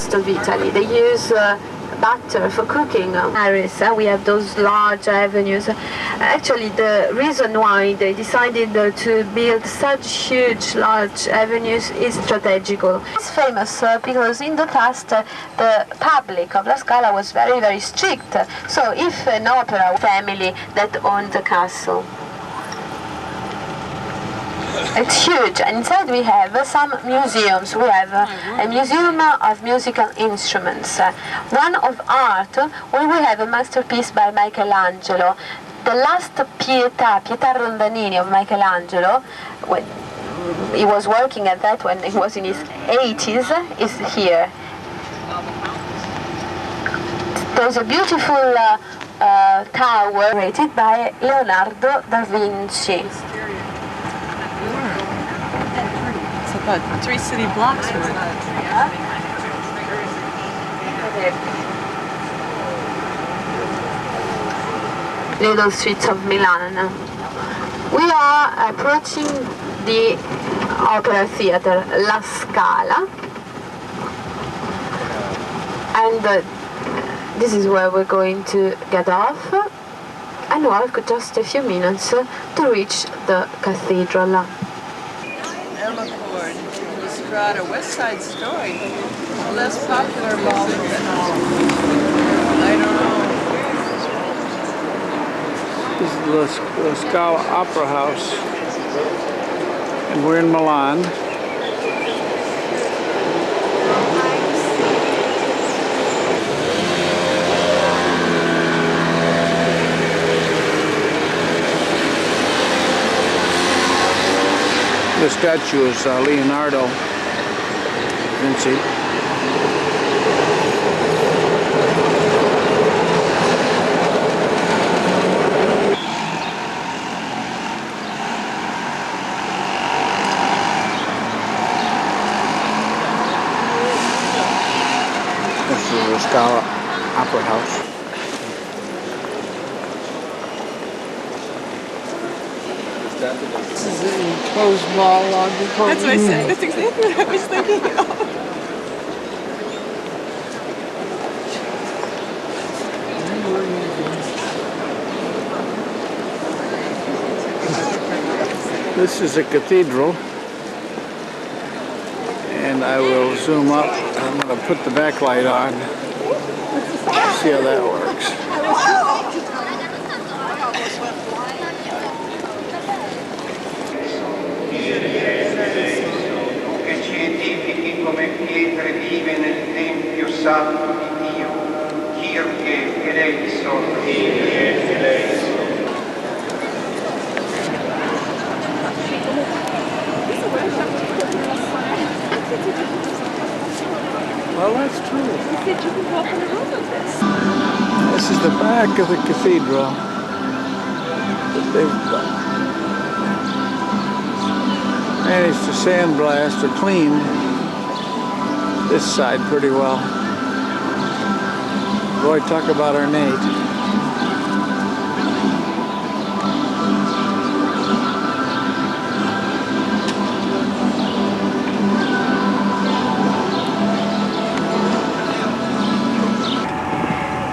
east of Italy. They use butter for cooking. Paris, we have those large avenues. Actually, the reason why they decided to build such huge, large avenues is strategical. It's famous because in the past the public of La Scala was very, very strict. So if an opera family that owned the castle, it's huge. Inside we have some museums. We have a museum of musical instruments, one of art, where we have a masterpiece by Michelangelo. The last Pietà Rondanini of Michelangelo, when he was working at that when he was in his 80s, is here. There's a beautiful tower created by Leonardo da Vinci. It's about 3 city blocks from it. Little streets of Milan. We are approaching the Opera Theatre La Scala, and this is where we're going to get off and walk just a few minutes to reach the cathedral. Emma Cord, the Strata, West Side Story, a less popular ball than I don't know. This is La Scala Opera House, and we're in Milan. The statue is Leonardo da Vinci. This is the Scala Opera House. This is an enclosed mall along the coast. That's what I said. That's exactly what I was thinking of. This is a cathedral, and I will zoom up. I'm going to put the backlight on. See how that works. Che ci edifichi come pietre vive nel Tempio Santo di Dio, Kyrie eleison. Kyrie eleison. Well, that's true. You said you could walk on the roof of this. This is the back of the cathedral that they've managed to sandblast or clean this side pretty well. Boy, talk about ornate.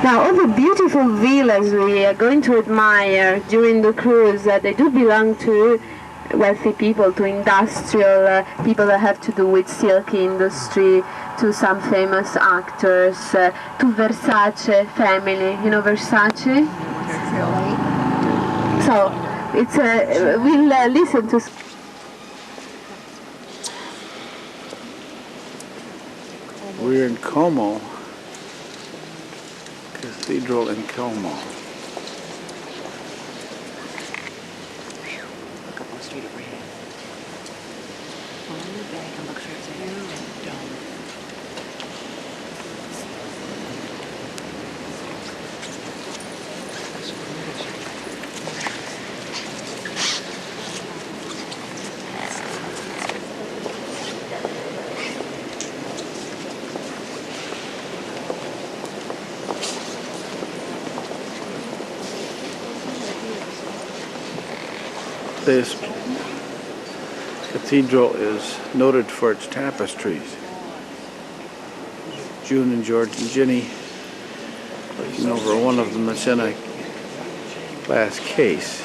Now, all the beautiful villas we are going to admire during the cruise, they do belong to wealthy people, to industrial people that have to do with silk industry, to some famous actors, to Versace family. You know Versace? So, it's we'll listen to... We're in Como. Cathedral in Como. Look up on street overhead. On the back and look straight to the dome. This cathedral is noted for its tapestries. June and George and Ginny looking over one of them that's in a glass case.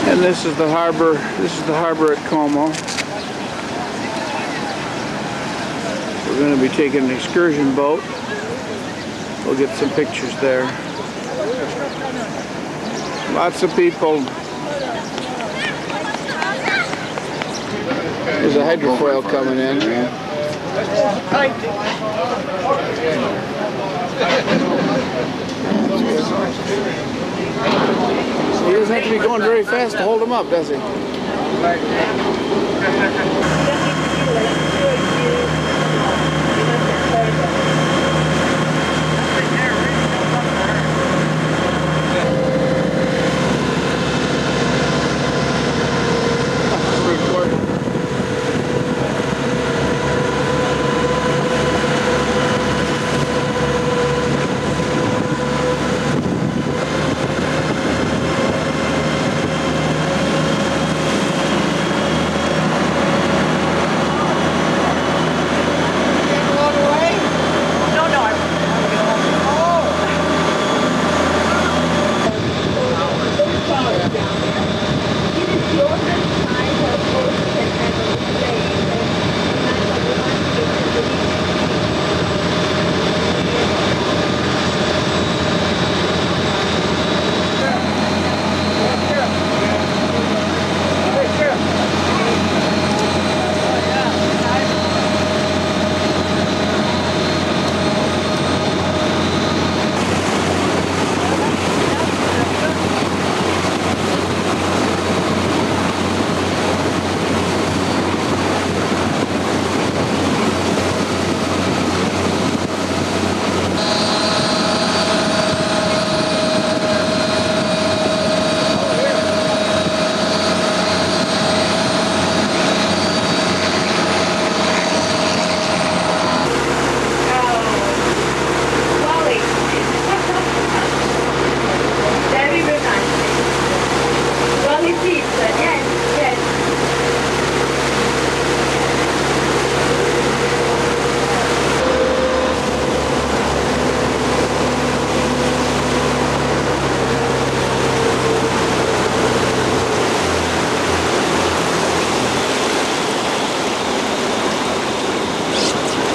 And this is the harbor. This is the harbor at Como. We're going to be taking an excursion boat. We'll get some pictures there. Lots of people. There's a hydrofoil coming in. He doesn't have to be going very fast to hold him up, does he?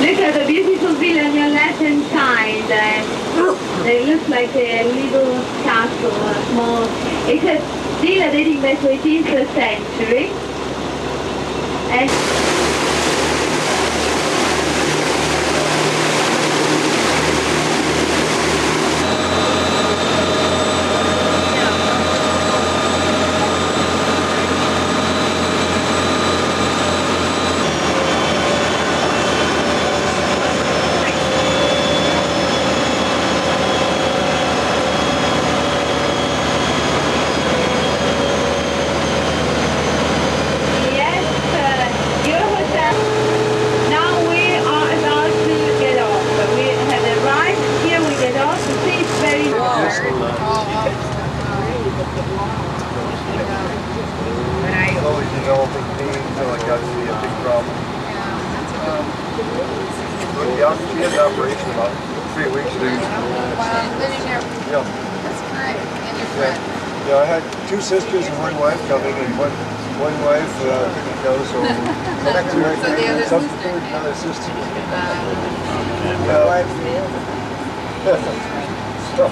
Look at the beautiful villa on your left-hand side. It looks like a little castle, small. It's a villa dating back to 18th century. And She had an operation about 3 weeks ago. Living there. Yeah. That's great. And your friend. Yeah, I had 2 sisters and 1 wife coming, and one wife didn't go, so next year I substituted another sister. So,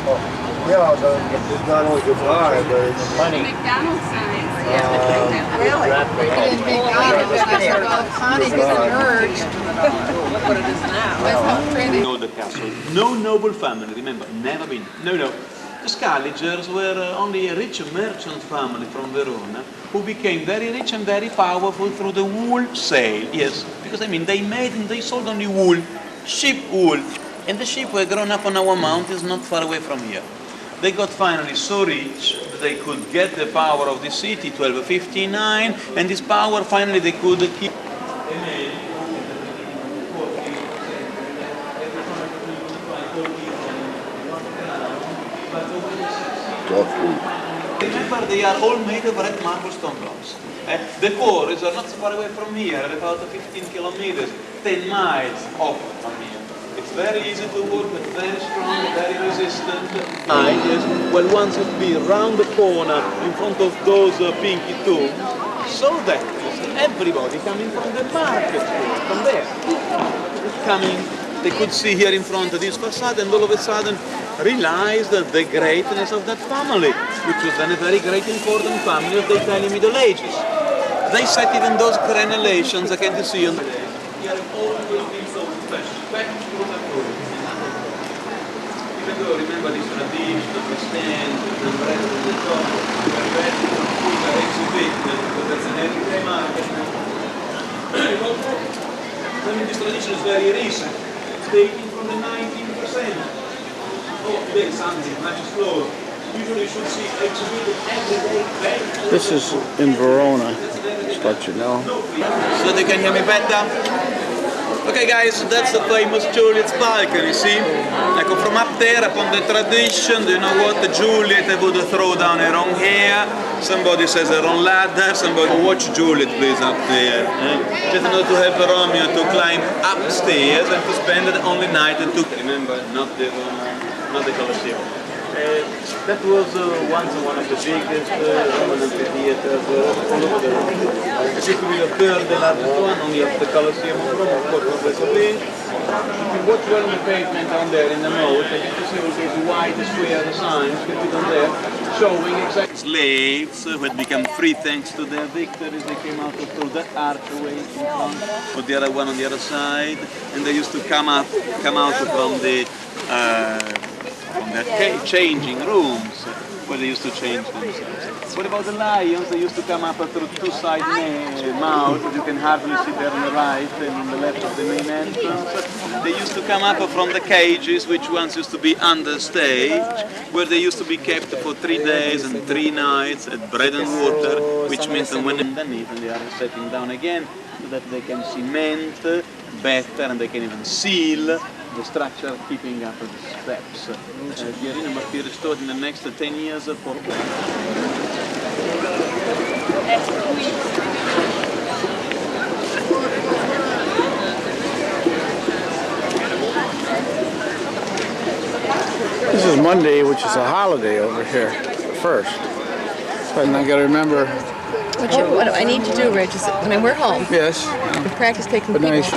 yeah, it's not only goodbye, but it's Money. McDonald's signs. Really? It didn't make Connie was a nerd. Look what it is now. That's how pretty. Know the castle. No noble family, remember, never been. No. The Scaligers were only a rich merchant family from Verona who became very rich and very powerful through the wool sale. Yes, because I mean they made and they sold only wool, sheep wool, and the sheep were grown up on our mountains not far away from here. They got finally so rich that they could get the power of the city, 1259, and this power finally they could keep. Remember, they are all made of red marble stone blocks. The quarries are not so far away from here, about 15 kilometers, 10 miles off from here. It's very easy to work, but very strong, very resistant. Yes. Well, once you be round the corner in front of those pinky tombs, so that everybody coming from the market, from there, coming, they could see here in front of this facade, and all of a sudden realized the greatness of that family, which was then a very great important family of the Italian Middle Ages. They set even those crenellations, can't you see on the day? Here have always been so special. Even though, remember this tradition of the stand, the bread and the top, the bread and exhibit, because that's an everyday market. I mean, this tradition is very recent. It's dating from the 19%. Today something much slower. Usually you should see exhibited every day. This is in Verona, just to let you know. So they can hear me better? Okay guys, that's the famous Juliet's balcony, see? Like from up there, upon the tradition, do you know what? Juliet would throw down her own hair, somebody says her own ladder, somebody watch Juliet please up there. Just in order to help Romeo to climb upstairs and to spend the only night and to remember, not the Colosseum. That was once one of the biggest Roman amphitheaters all over the world. It used to be the third largest one, only after the Colosseum of Rome, of course, was so big. If you watch well on the pavement down there in the moat, you can see all these white square signs you can put on there, showing exactly slaves who had become free thanks to their victories. They came out through that archway in front, or the other one on the other side, and they used to come out from the changing rooms where they used to change themselves. What about the lions? They used to come up through two side mouths that you can hardly see there on the right and on the left of the main entrance. They used to come up from the cages, which once used to be under stage, where they used to be kept for 3 days and 3 nights at bread and water, which means that when underneath and they are setting down again, so that they can cement better and they can even seal the structure, keeping up the steps. The arena must be restored in the next 10 years for This is Monday, which is a holiday over here, first. And I gotta remember. What I need to do, Rich, is when we're home, Yes. we practice taking But people. nice.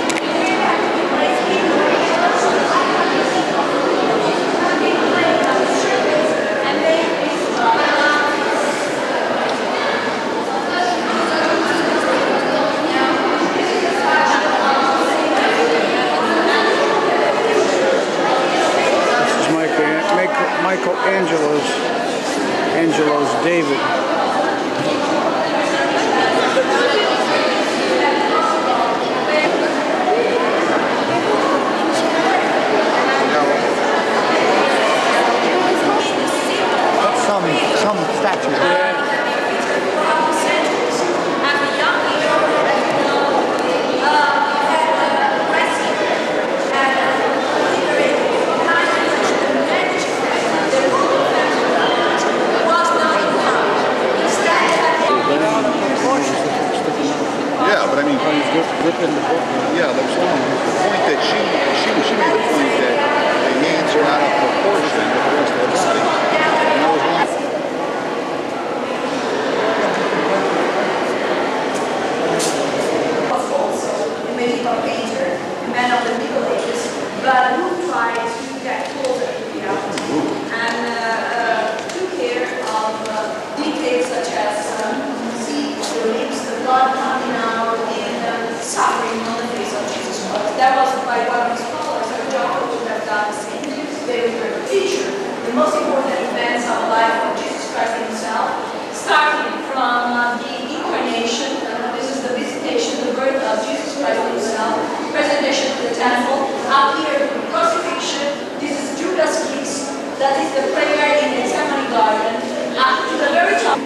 Angelo's David. Some statues. Yeah, there's one. The point that she made the point that the hands are not up proportion with the rest of the body. And that was one. A medieval painter, a man of the Middle Ages, but who tried to get closer to reality and took care of details such as see the lips, the blood coming out, and suffering on the face of Jesus Christ. That was by one of his scholars, and John would have done the same. Very good feature. The most important events life of Jesus Christ himself, starting from the incarnation, this is the visitation, the birth of Jesus Christ himself, presentation to the temple, up here the crucifixion, this is Judas' kiss, that is the prayer in the Gethsemane garden, to the very top.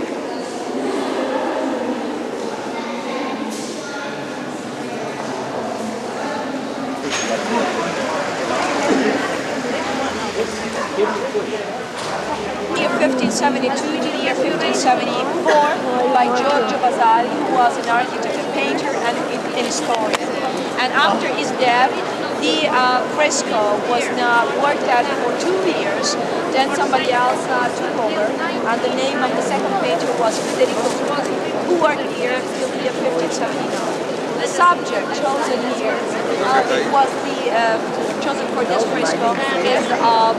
Year 1572 to the year 1574 by Giorgio Vasari, who was an architect, a painter, and an historian. And after his death, the fresco was worked at for 2 years. Then somebody else took over, and the name of the second painter was Federico Trucchi, who worked here till the year 1579. The subject chosen here was chosen for this fresco is the wall.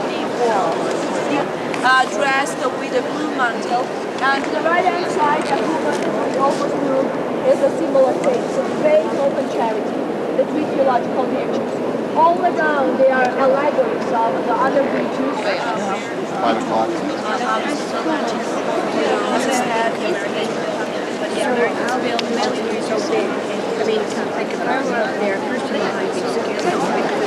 Dressed with a blue mantle, and to the right-hand side, a woman who almost blue is a symbol of faith, so faith, hope, and charity, the three theological virtues. All around, they are allegories of the other virtues. 5 o'clock.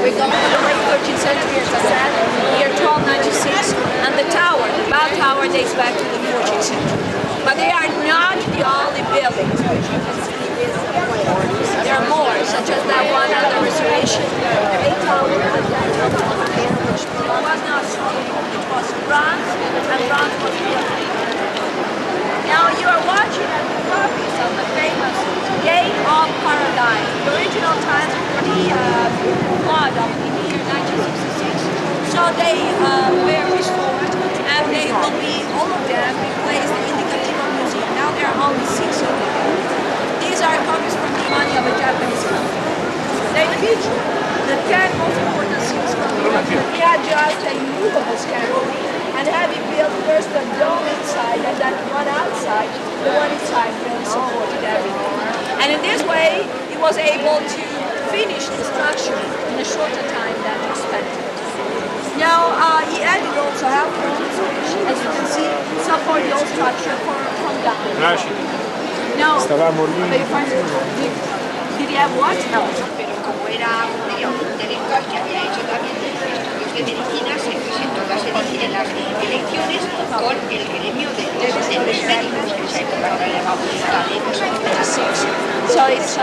We're going to the late 13th century, as I said, year 1296, and the tower, the bell tower, dates back to the 14th century. But they are not the only buildings which you can see is there are more, such as that one under restoration, the 8 tower, and that which was not stone, it was bronze, and bronze was built. Now you are watching at the copies of the famous Gate of Paradise, the original times for the flood of the year 1966. So they were restored, and they will be, all of them, replaced in the Cathedral Museum. Now there are only 6 of them. These are copies from the money of a Japanese company. They feature the 10 most important scenes from the country. We had just a movable scaffolding, and having built first the dome inside and then one outside, the one inside really supported everything. And in this way, he was able to finish the structure in a shorter time than expected. Now, he added also help rooms, which, as you can see, support the whole structure from down. Now, did he have what? No. Pero como era un intelectual que había hecho también estudios de medicina, se presentó en las elecciones con el gremio de los médicos que se llamaba So it's a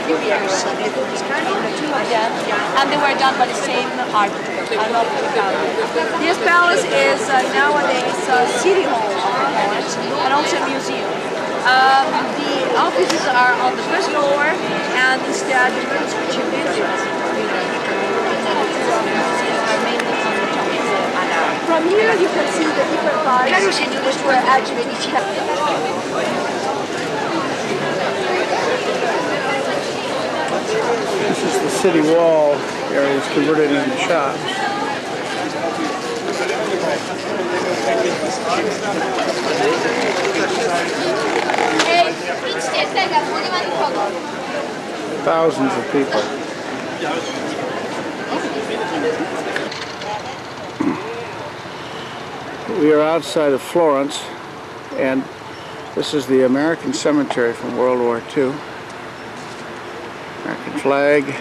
few years, so they did this kind of the two of them, and they were done by the same architect. I love the palace. This palace is nowadays a city hall of the palace, and also a museum. The offices are on the first floor, and instead the rooms which you visit are mainly on the top floor. From here you can see the different parts which were actually kept. This is the city wall area. It's converted into shops. Thousands of people. We are outside of Florence, and this is the American cemetery from World War II. American flag.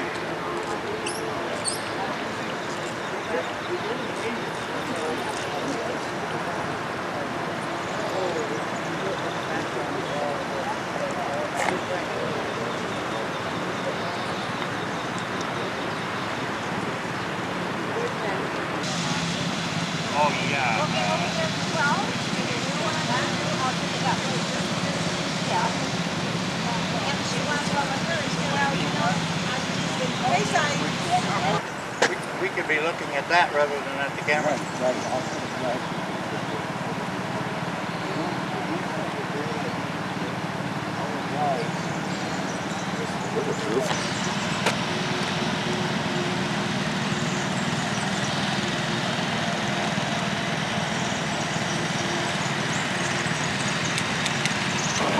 We could be looking at that rather than at the camera.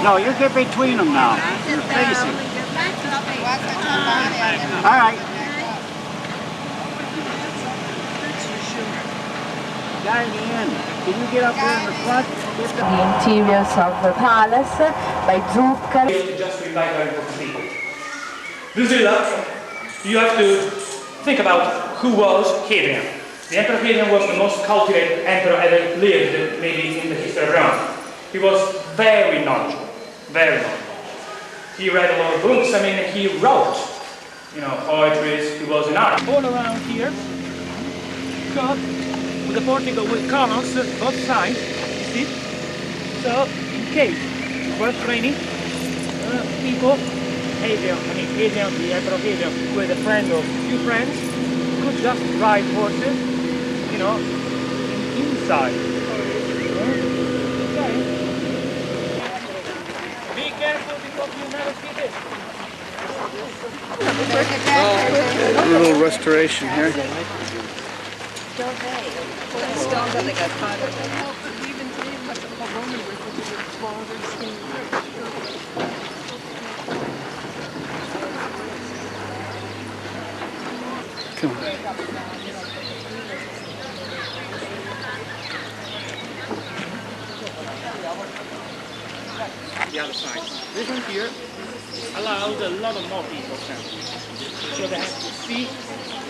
No, you get between them now. You're facing. All right. guy in the end. Can you get up there in the front? The interiors of the palace by Zucca. Just to invite very important people. Drusilla, you have to think about who was Hadrian. The Emperor Hadrian was the most cultivated emperor ever lived, maybe in the history of Rome. He was very knowledgeable, very knowledgeable. He read a lot of books. I mean, he wrote, poetry. He was an artist. All around here, got with a portico with columns both sides. You see? So, in case it was raining, people, Hadrian, the Emperor Hadrian, with a friend of a few friends, could just ride horses, inside. Okay. Be careful because you never see this. A little restoration here. Stones that they got caught in. Come on. The other side. This one here allows a lot of more people to come. So they have to see,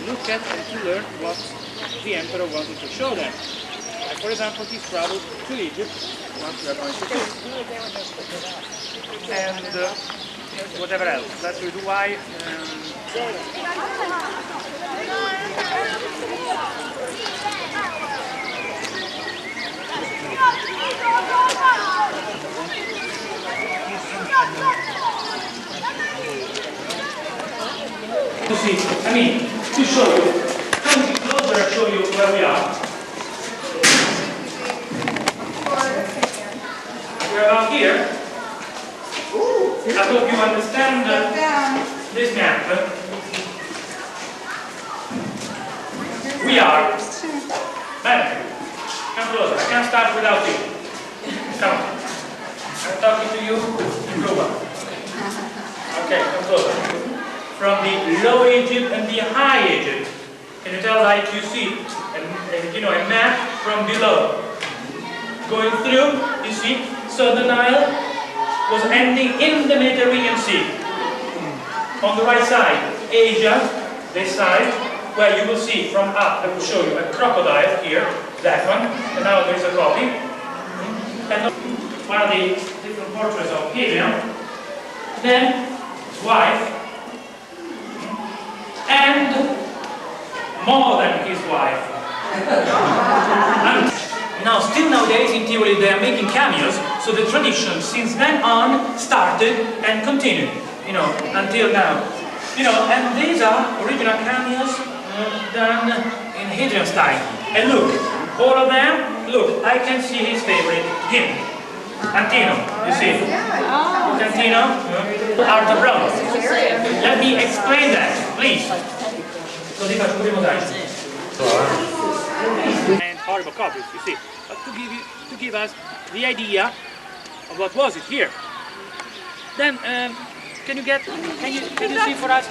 look at, and to learn what the emperor wanted to show them. Like for example, he traveled to Egypt, what we are going to do. And whatever else. That's really why. To see, to show you, come closer and show you where we are. We're about here. I hope you understand this map. We are. Bene. Come closer. I can't start without you. Come on. I'm talking to you in Roma. Okay, come closer. From the Low Egypt and the High Egypt. Can you tell, like you see, a map from below. Going through, you see, so the Nile was ending in the Mediterranean Sea. On the right side, Asia, this side, where you will see from up, I will show you a crocodile here, that one, and now there is a copy. And one of the different portraits of Hadrian. Then, his wife, and more than his wife. Now, still nowadays in Tivoli they are making cameos, so the tradition since then on started and continued, until now. And these are original cameos done in Hadrian style. And look, all of them, look, I can see his favorite, him. Antino, you see? Antino, art of Rome. Let me explain that, please. And horrible copies, you see. But to give us the idea of what was it here. Then, can you see for us?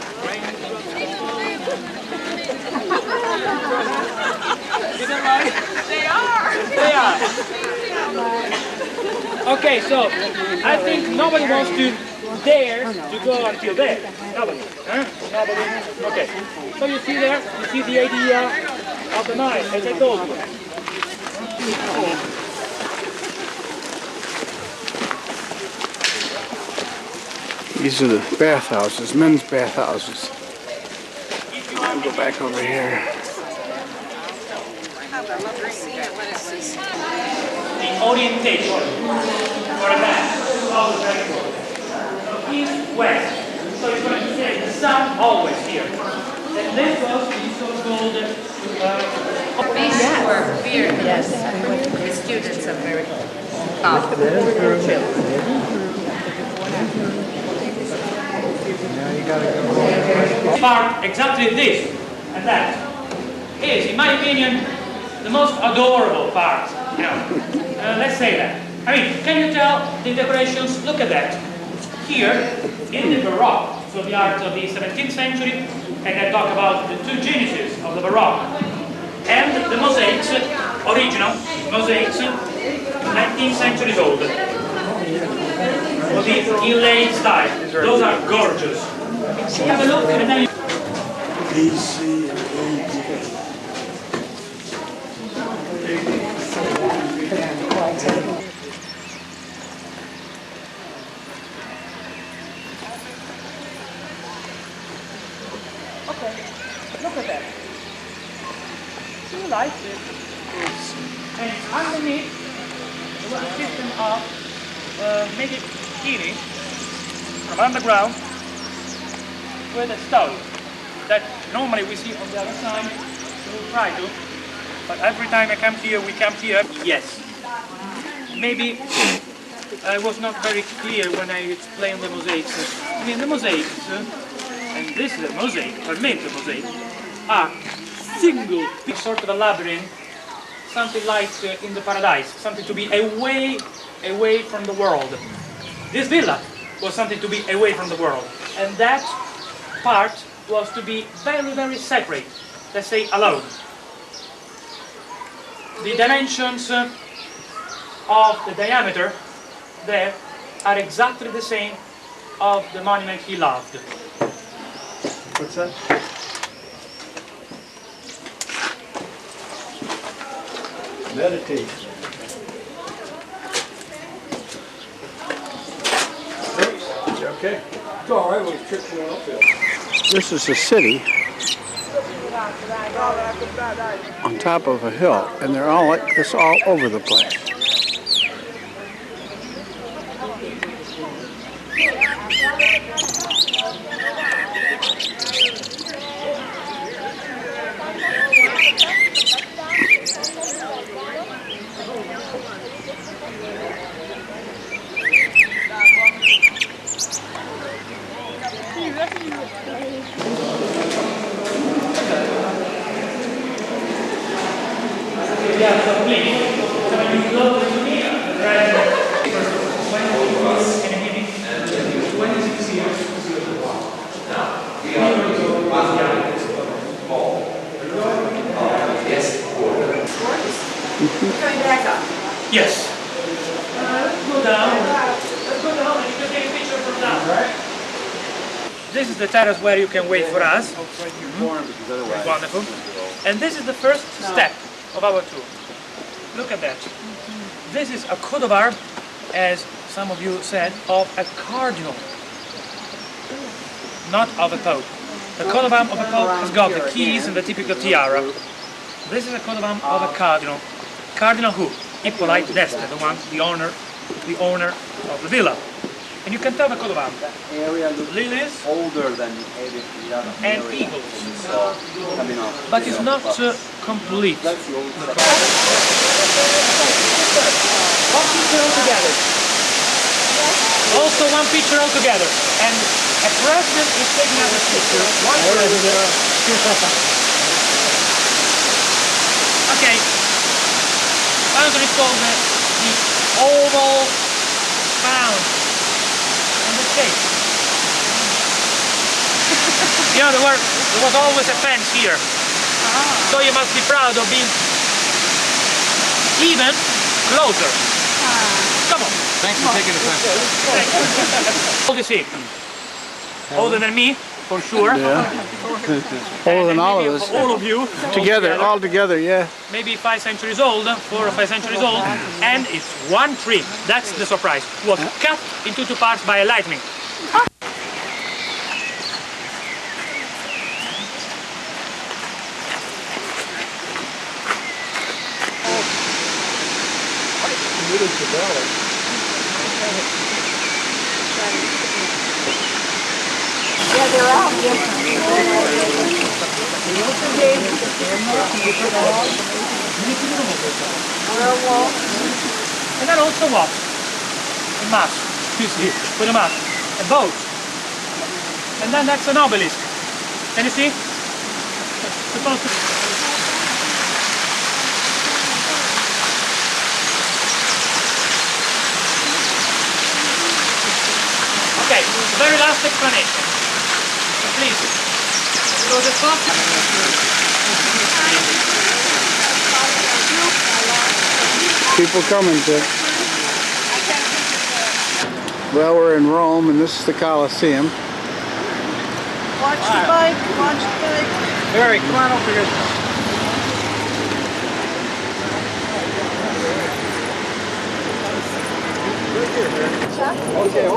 Is that right? They are. They are. Okay, so I think nobody wants to dare to go until there. Nobody. Huh? Nobody. Okay. So you see there, you see the idea of the Nile, as I told you. These are the bathhouses, men's bathhouses. I'll go back over here. The orientation for a bath is always very important. So east, west. So you're going to say the sun always here. And this was the so-called beer. Yes, the students are very part exactly this and that is, in my opinion, the most adorable part. Let's say that. Can you tell the decorations? Look at that. Here, in the Baroque, so the art of the 17th century, and I talk about the two geniuses of the Baroque, and the mosaics original mosaics, 19th centuries old. With the inlaid style. Those are gorgeous. Have a look and then okay, look at that. Do you like it? And underneath, there was a system of making heating from underground with a stove that normally we see on the other side. We'll try to, but every time I come here, we come here. Yes. Maybe I was not very clear when I explained the mosaics. I mean, the mosaics, and this is a mosaic, or made the mosaic, are single, sort of a labyrinth, something like in the paradise, something to be away from the world. This villa was something to be away from the world, and that part was to be very, very separate, let's say alone. The dimensions of the diameter there are exactly the same of the monument he loved. What's that? Meditate. You okay? It's all right, we'll trip going uphill. This is a city on top of a hill, and they're all like this all over the place. Yeah, so please, can you close to me? Right. Can you hear me? 26 years. Now, we are Going back up. yes. Let's go down. Let's go down and you can take a picture from down, right? This is the terrace where you can wait for us. Wonderful. And this is the first step of our tour. Look at that. This is a coat of arms, as some of you said, of a cardinal, not of a pope. The coat of arms of a pope has got the keys and the typical tiara. This is a coat of arms of a cardinal. Cardinal who? Hippolyte d'Este, the owner of the villa. And you can tell the coat of arms. Lilies older than and eagles. But it's not complete. One picture all together. Also one picture all together. And a president is taking another picture. One president. Okay. I'm going to call the oval found in the shape. You know, there was always a fence here. So you must be proud of being even closer. Come on. Thanks for taking the time. All this here. Older than me, for sure. Yeah. Older than all of us. All of you. Together, all together, yeah. Maybe 5 centuries old, 4 or 5 centuries old, and it's one tree. That's the surprise. It was cut into 2 parts by a lightning. Yeah, they're all different. And then also what? A mast. You see, with a mast. A boat. And then that's an obelisk. Can you see? Supposed to... Okay, very last explanation. Please, go this far. people coming to. Well, we're in Rome, and this is the Colosseum. Watch the bike, watch the bike. Barry, come on over here. Okay,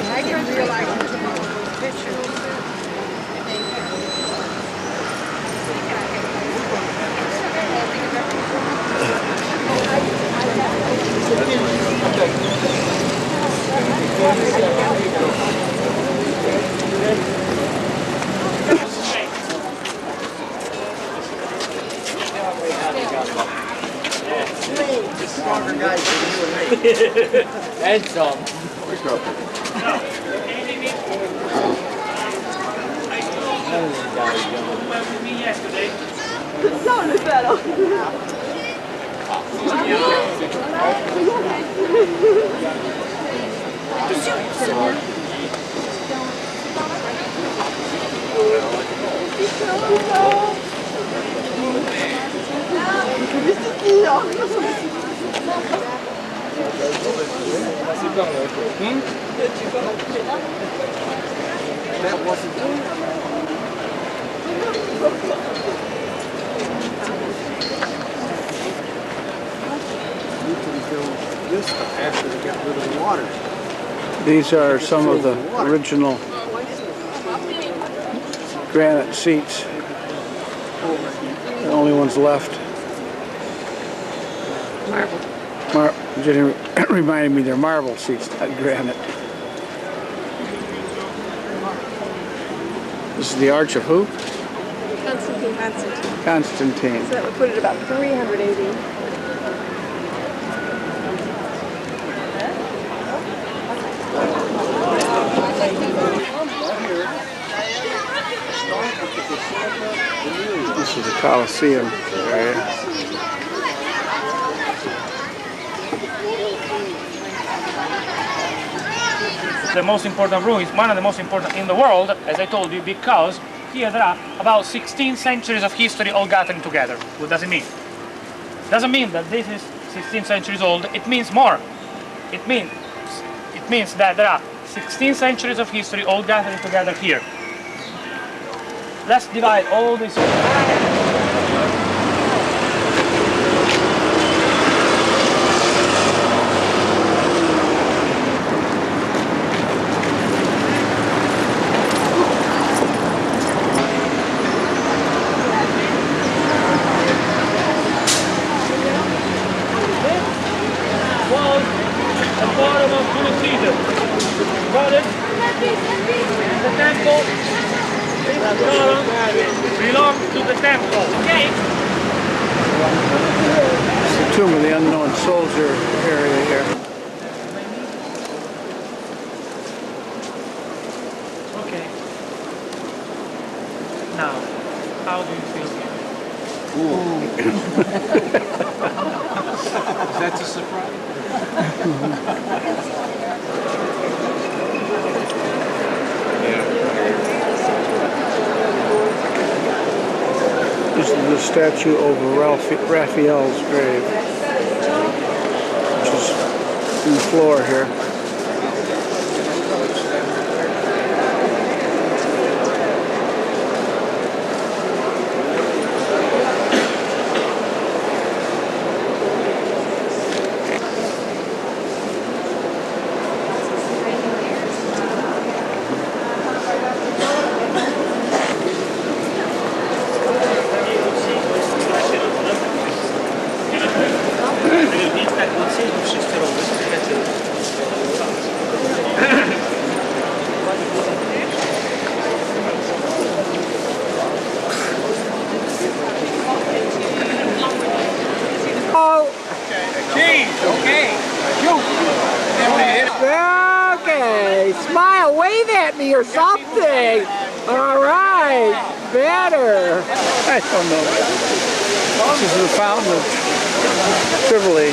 I didn't realize it was a picture. Stronger guys than you and me. And some. That wasn't this after they got rid of the water. These are some of the original granite seats. The only ones left. Jenny reminded me they're marble seats, not granite. This is the Arch of who? Constantine. Constantine. So that would put it about 380. This is the Colosseum area. The most important room is one of the most important in the world, as I told you, because here there are about 16 centuries of history all gathering together. What does it mean? It doesn't mean that this is 16 centuries old. It means more. It means that there are 16 centuries of history all gathering together here. Let's divide all this. Belongs to the temple, okay? It's the Tomb of the Unknown Soldier area here. Okay. Now, how do you feel? That's a surprise. This is the statue over Raphael's grave, which is in the floor here. Okay, smile, wave at me or something. All right, better. I don't know. This is the fountain of Tivoli.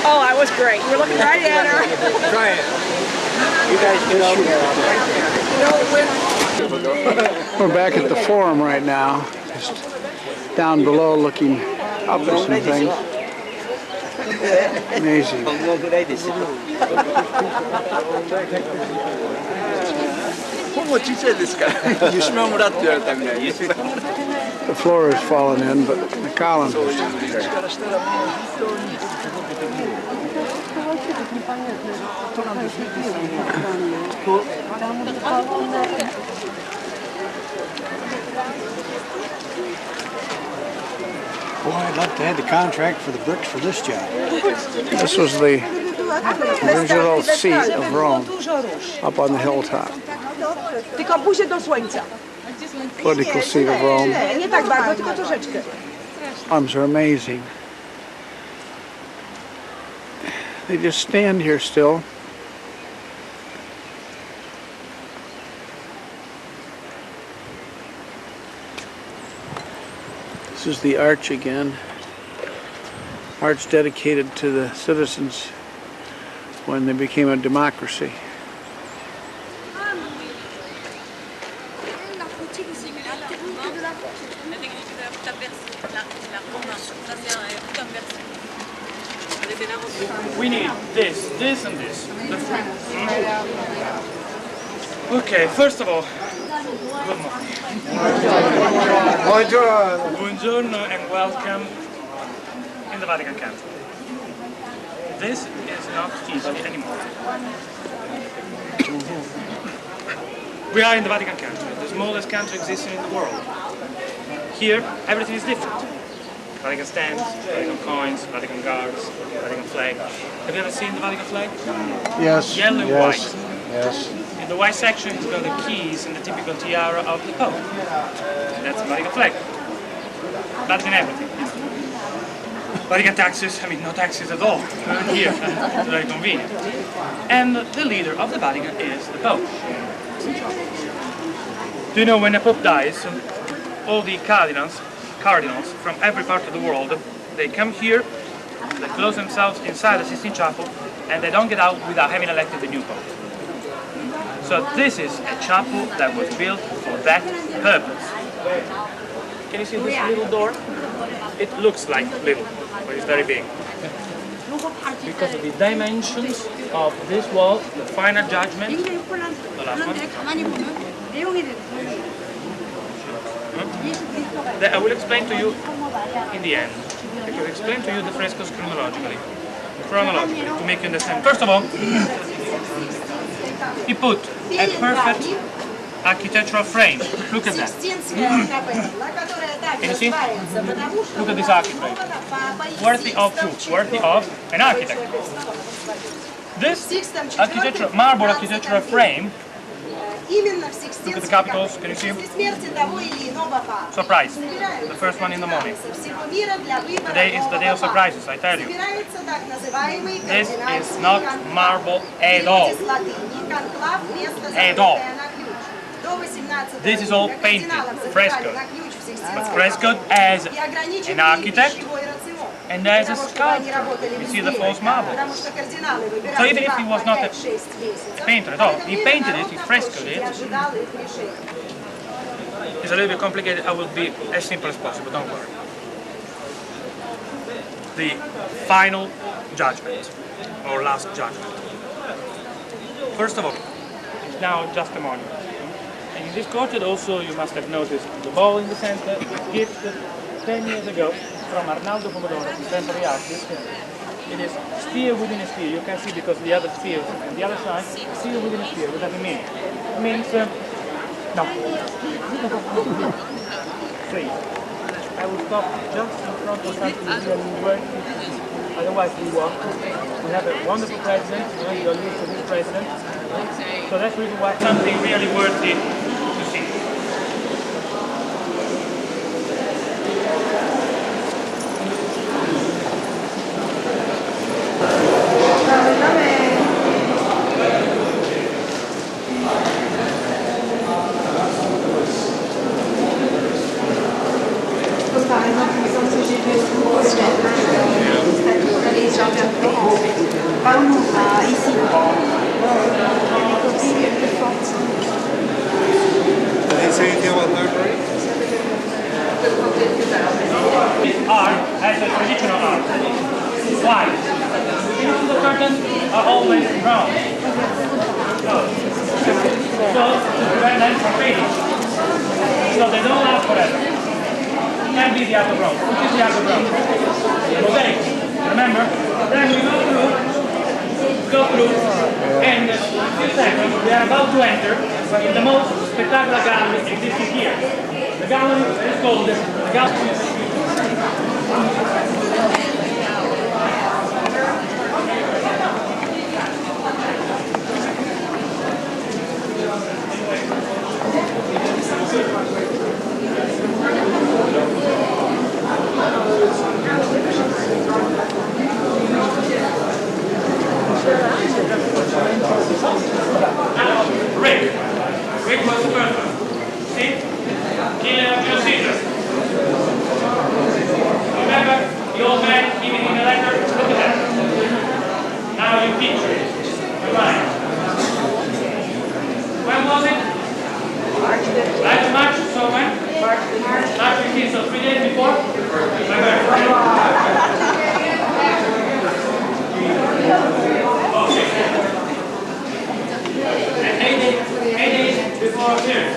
Oh, I was great. We're looking right at her. Try it. You guys get over. We're back at the forum right now. Just down below looking up at some things. Amazing. The floor has fallen in, but the columns are still there. Boy, I'd love to have the contract for the bricks for this job. This was the original seat of Rome, up on the hilltop. Political seat of Rome. Arms are amazing. They just stand here still. This is the arch again. Arch dedicated to the citizens when they became a democracy. We need this, this, and this. The three. Okay, first of all, good morning. Buongiorno. Buongiorno and welcome in the Vatican country. This is not Italy anymore. We are in the Vatican country, the smallest country existing in the world. Here, everything is different. Vatican stands, Vatican coins, Vatican guards, Vatican flag. Have you ever seen the Vatican flag? Yes. Yellow and Yes. white. Yes. In the white section, it's got the keys and the typical tiara of the Pope. That's the Vatican flag. Vatican everything. Vatican taxes, I mean no taxes at all. Here, it's very convenient. And the leader of the Vatican is the Pope. Do you know when a Pope dies, all the cardinals from every part of the world, they come here, they close themselves inside the Sistine Chapel, and they don't get out without having elected the new Pope. So this is a chapel that was built for that purpose. Can you see this little door? It looks like little, but it's very big. Because of the dimensions of this wall, the final judgment, the last one. That I will explain to you in the end. I will explain to you the frescoes chronologically, to make you understand. First of all, he put a perfect architectural frame. Look at that. Can you see? Look at this architecture. Worthy of who? Worthy of an architect. This architectural, marble architectural frame. Look at the capitals, can you see? Surprise. The first one in the morning. Today is the day of surprises, I tell you. This is not marble at all. At all. This is all painted, frescoed. But frescoed as an architect and as a sculptor. You see the false marble. So even if he was not a painter at all, he painted it, he frescoed it. It's a little bit complicated, I will be as simple as possible, don't worry. The final judgment, or last judgment. First of all, it's now just a monument. And in this courtyard also, you must have noticed the ball in the center, gifted 10 years ago from Arnaldo Pomodoro, contemporary artist. It is sphere within a sphere. You can see because the other sphere on the other side, sphere within a sphere. What does it mean? It means, no. Please. I will stop just in front of something here and work. Otherwise we walk. We have a wonderful president, you are used to this president. So that's really why something really worthy to see. as a traditional art. Why? Because the curtains are always brown. So to prevent them from fading. So they don't last forever. Can be the other brown. Which is the other brown? Mosaic. Remember? Then we go through, and in a few seconds we are about to enter in the most spectacular gallery existing here. The gallery is called the gallery. Rick was the first one. See? Killing of Julius Caesar. Remember the old man giving him a letter? Look at that. Now you picture it. Your mind. When was it? Last March, so when? March 15th, so 3 days before? My birthday. Okay. And 8 days before here.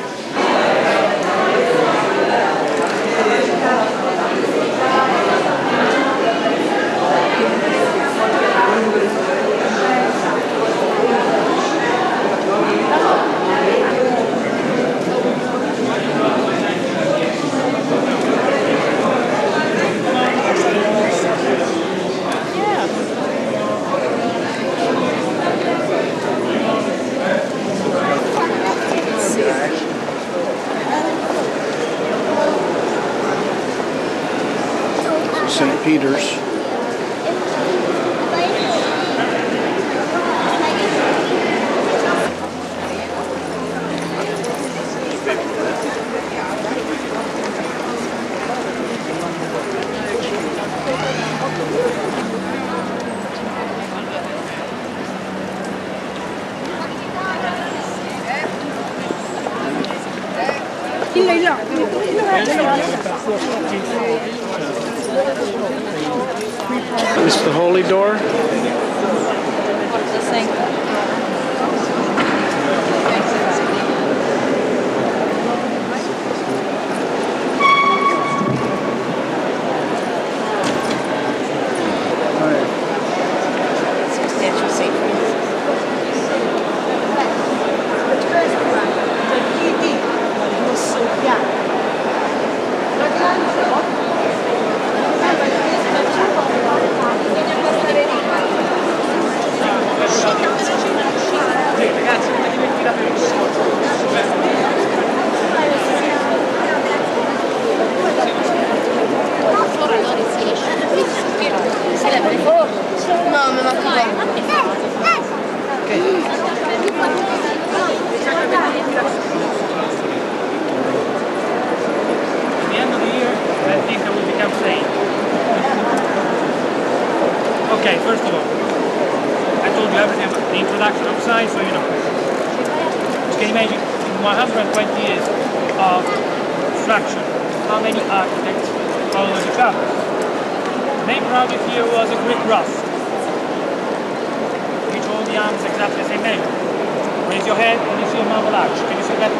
St. Peter's. This is the Holy Door. What's this thing? Substantial sacred. No, me manca At the end of the year, I think I will become saint. Okay, first of all, I told you everything about the introduction of science, so you know. You can imagine, in 120 years of construction, how many architects followed each other. The main project here was a Greek rust, which all the arms exactly the same measure. Raise your head and you see a marble arch. Can you see that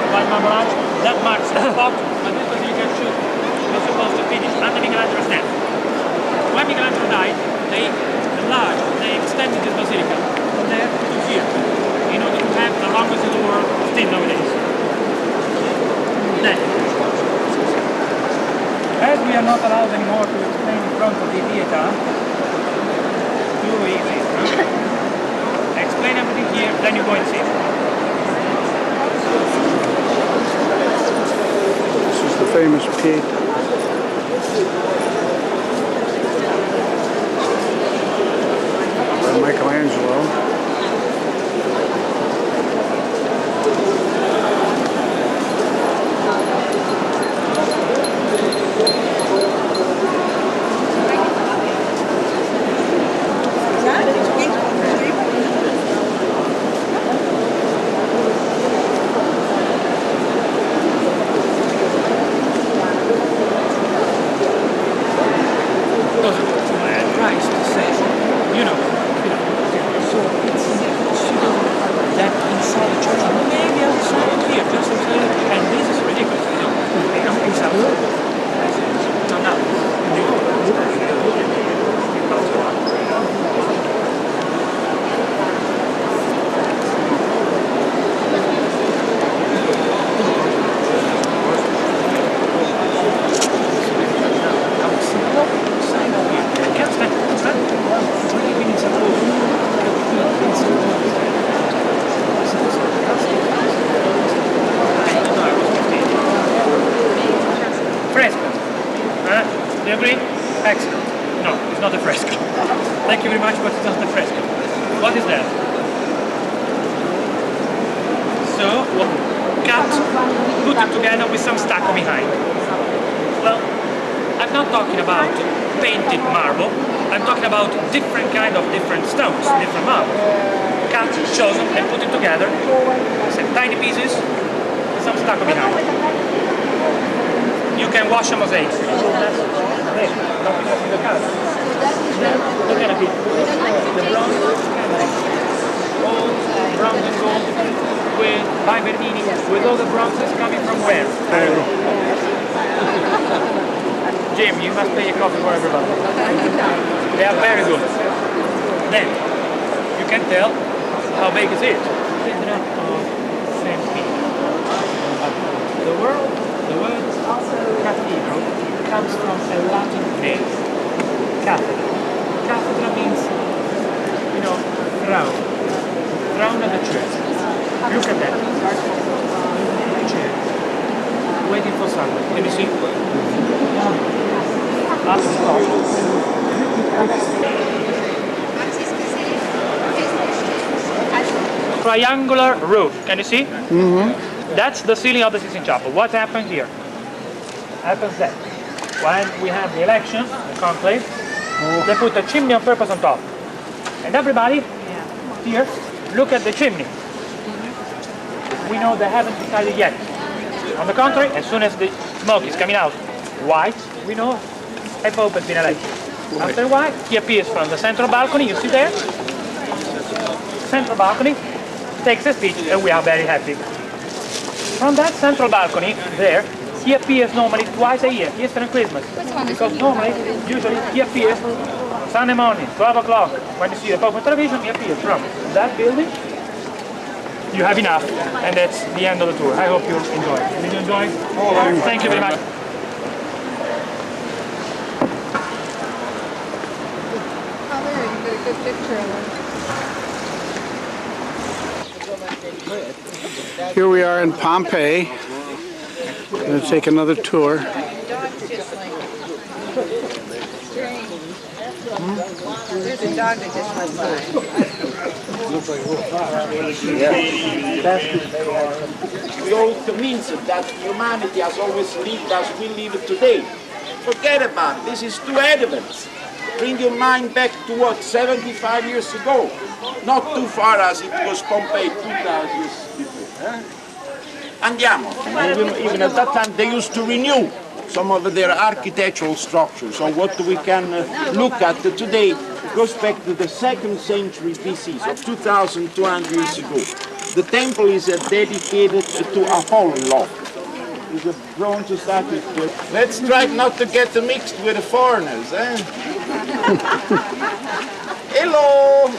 white marble arch? That marks the spot, but this was you can shoot. You're supposed to finish under Michelangelo's death. When Michelangelo died, they enlarged, they extended this basilica from there to here, in order to have the longest in the world still nowadays. Then, as we are not allowed anymore to explain in front of the theater, too easy. Explain everything here, then you go and see it. This is the famous Pieta. By Michelangelo. No, it's not a fresco. Thank you very much, but it's not a fresco. What is that? So, cut, put it together with some stucco behind. Well, I'm not talking about painted marble. I'm talking about different stones, different marble. Cut, chosen, and put it together. Some tiny pieces with some stucco behind. You can wash a mosaic. Look at it. The bronze all bronze and gold with by Bernini, with all the bronzes coming from where? Jim, you must pay a coffee for everybody. They are very good. Then you can tell how big is it. The word cathedral comes from a Latin phrase, cathedra. Cathedra means, throne. Throne of the church. Look at that. Chair. Waiting for someone. Can you see? Last stop. Triangular roof. Can you see? Mm-hmm. That's the ceiling of the Sistine Chapel. What happened here? Happens that when we have the election, the conclave, they put a chimney on purpose on top. And everybody here, look at the chimney. We know they haven't decided yet. On the contrary, as soon as the smoke is coming out white, we know a pope has been elected. After a while, he appears from the central balcony, you see there? Central balcony, takes a speech, and we are very happy. From that central balcony, there, he appears normally twice a year, Easter and Christmas. Because normally, usually, he appears Sunday morning, 12 o'clock. When you see the Pope on television, he appears from that building. You have enough, and that's the end of the tour. I hope you enjoy. Did you enjoy? Thank you very much. Oh, there, you get a good picture of it. Here we are in Pompeii. We're going to take another tour. There's a dog that just went by. We all convinced that humanity has always lived as we live today. Forget about it. This is too evident. Bring your mind back to what, 75 years ago? Not too far as it was Pompeii 2,000 years before. Andiamo. Even at that time they used to renew some of their architectural structures. So what we can look at today goes back to the 2nd century BC, so 2,200 years ago. The temple is dedicated to Apollo. It's a bronze statue. Let's try not to get mixed with the foreigners. Hello!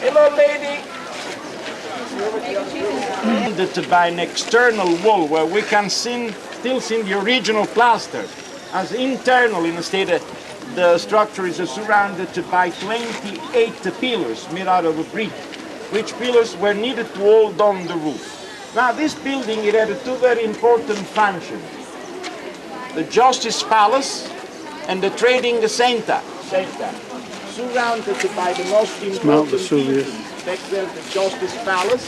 Hello, lady! By an external wall where we can still see the original plaster. As internal, instead, the structure is surrounded by 28 pillars made out of brick, which pillars were needed to hold on the roof. Now, this building, it had two very important functions: the Justice Palace and the Trading Center, surrounded by the most important buildings. Back there, the Justice Palace,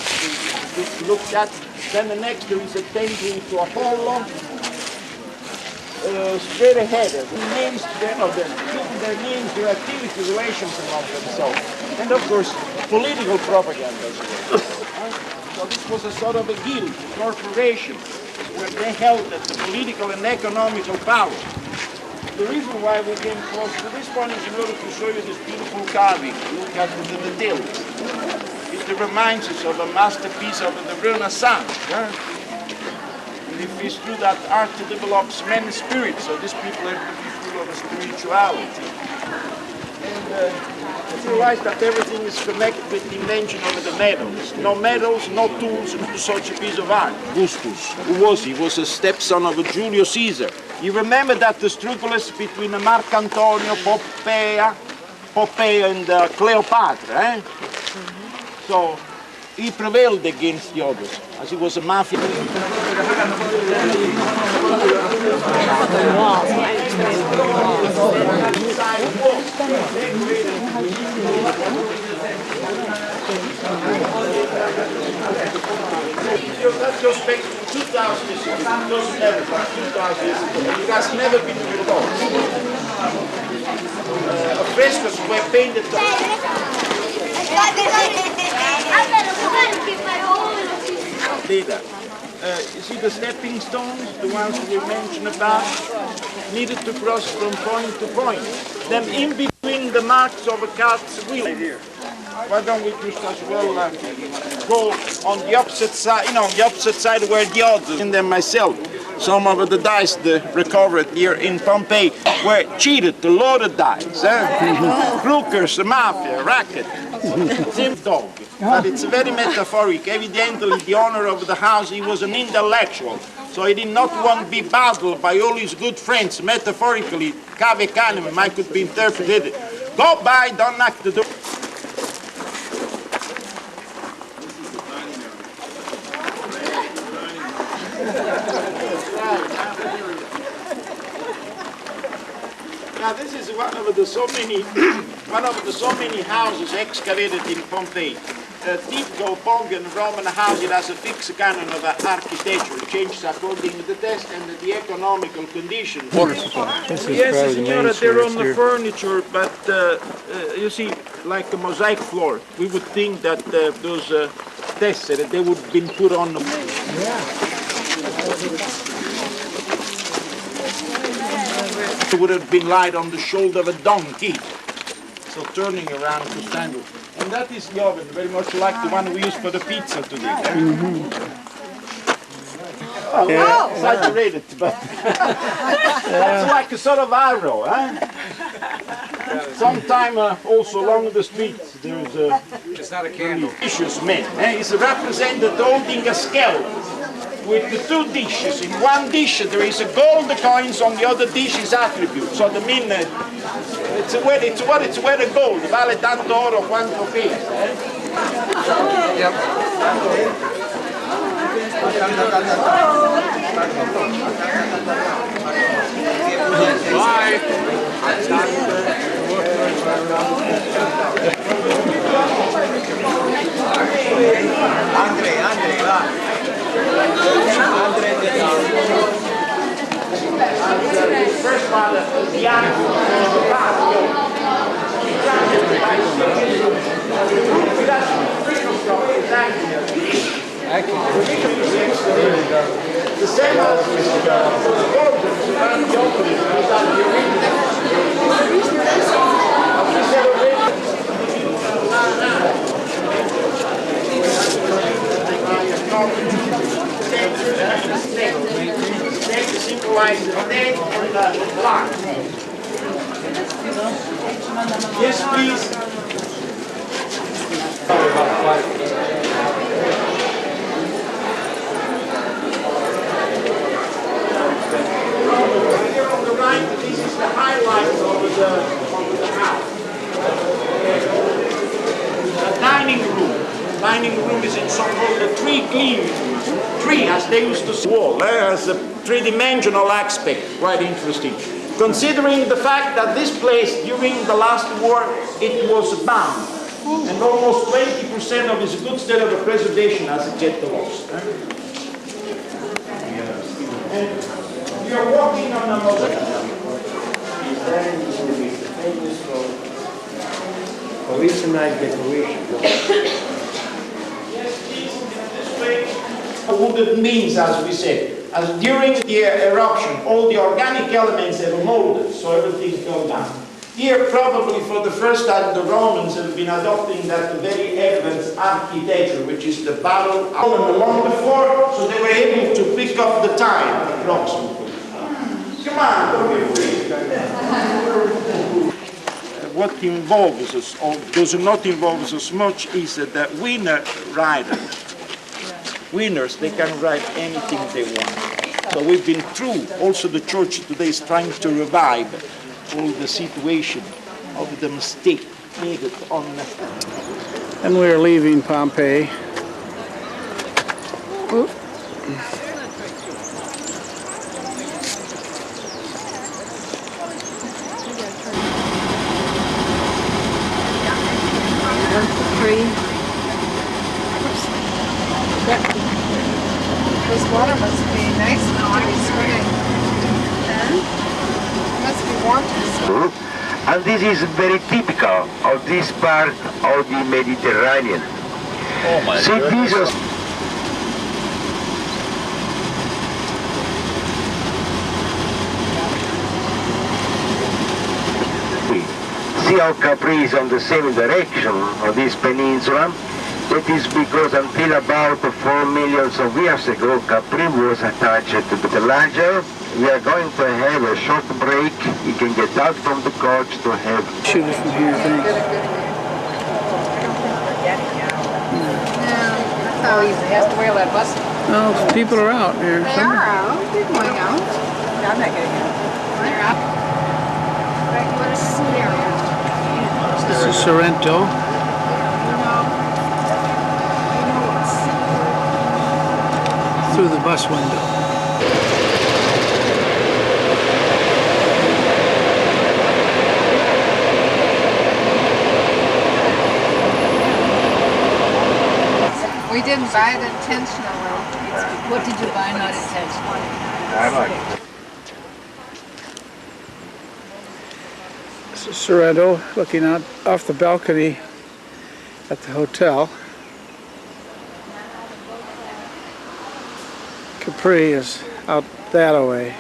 which looked at. Then the next there is a temple to Apollo. Straight ahead, the names, their names, their activity relations among themselves. And of course, political propaganda as well. So this was a sort of a guild, a corporation, where they held the political and economical power. The reason why we came close to this one is in order to show you this beautiful carving. Look at the details. It reminds us of a masterpiece of the Renaissance. And if it's true that art develops men's spirit, so these people have to be full of spirituality. And you realize that everything is connected with the invention of the metals. No metals, no tools, no such a piece of art. Augustus, who was he? Was a stepson of Julius Caesar. You remember that the struggles between Marc Antonio, Poppea and Cleopatra, So he prevailed against the others, as he was a mafia. that goes back to 2000 years ago. It doesn't matter, but 2000 years ago. It has never been rebuilt. Frescoes were painted. Later. You see the stepping stones, the ones we mentioned about, needed to cross from point to point. Then in between the marks of a cart's wheel. Why don't we just as well go on the opposite side, on the opposite side where the others, and then myself. Some of the dice recovered here in Pompeii were cheated, the loaded dice. Crookers, the mafia, racket. Same dog. But it's very metaphoric. Evidently, the owner of the house, he was an intellectual. So he did not want to be battled by all his good friends. Metaphorically, cave canem might could be interpreted. Go by, don't knock the door. Now this is one of the so many houses excavated in Pompeii. Typical Pongan Roman house, it has a fixed canon of architecture. It changes according to the test and the economical conditions. Yes, signora, they're on the furniture, but you see, like a mosaic floor, we would think that those tessere, they would have been put on the... It would have been laid on the shoulder of a donkey. So turning around to stand. And that is the oven, very much like the one we use for the pizza today. Oh, exaggerated, but that's like a sort of arrow. Sometime also along the streets there's a vicious man. He's represented holding a scale with the two dishes. In one dish there is a gold coins, on the other dish is attribute. So the mean it's where the gold vale tanto oro quanto pesa. Yep. Bye. Andre, va. First part of the the same as the symbolize the dead and the blood. Yes, please. Here on the right, this is the highlight of the house. The dining room. Dining room is in so-called the three-gleam tree, as they used to say. Wall has a three-dimensional aspect, quite interesting. Considering the fact that this place during the last war it was bombed, and almost 20% of its good state of preservation has yet lost. And you're walking on a mosaic. Original decoration. Wooded means, as we said, as during the eruption, all the organic elements have molded, so everything's gone down. Here, probably for the first time, the Romans have been adopting that very advanced architecture, which is the barrel along the floor, so they were able to pick up the time, approximately. Come on, don't be afraid. What involves us, or does not involve us as much, is that winner riders. Winners, they can write anything they want. So we've been through, also the church today is trying to revive all the situation of the mistake made on... And we're leaving Pompeii. Oop. Three. And this is very typical of this part of the Mediterranean. Oh my goodness. See how Capri is on the same direction of this peninsula? That is because until about 4 million of years ago, Capri was attached to the larger. We are going to have a short break. You can get out from the coach to have... Shoot it from here, thanks. Oh, he has to wear that bus. Well, people are out here. They are out. They're going out. I'm not getting out. They're out. Right, you want to see the area? This is Sorrento. Through the bus window. We didn't buy it intentionally. What did you buy not intentionally? I like it. This is Sorrento, looking out off the balcony at the hotel. Capri is out that way.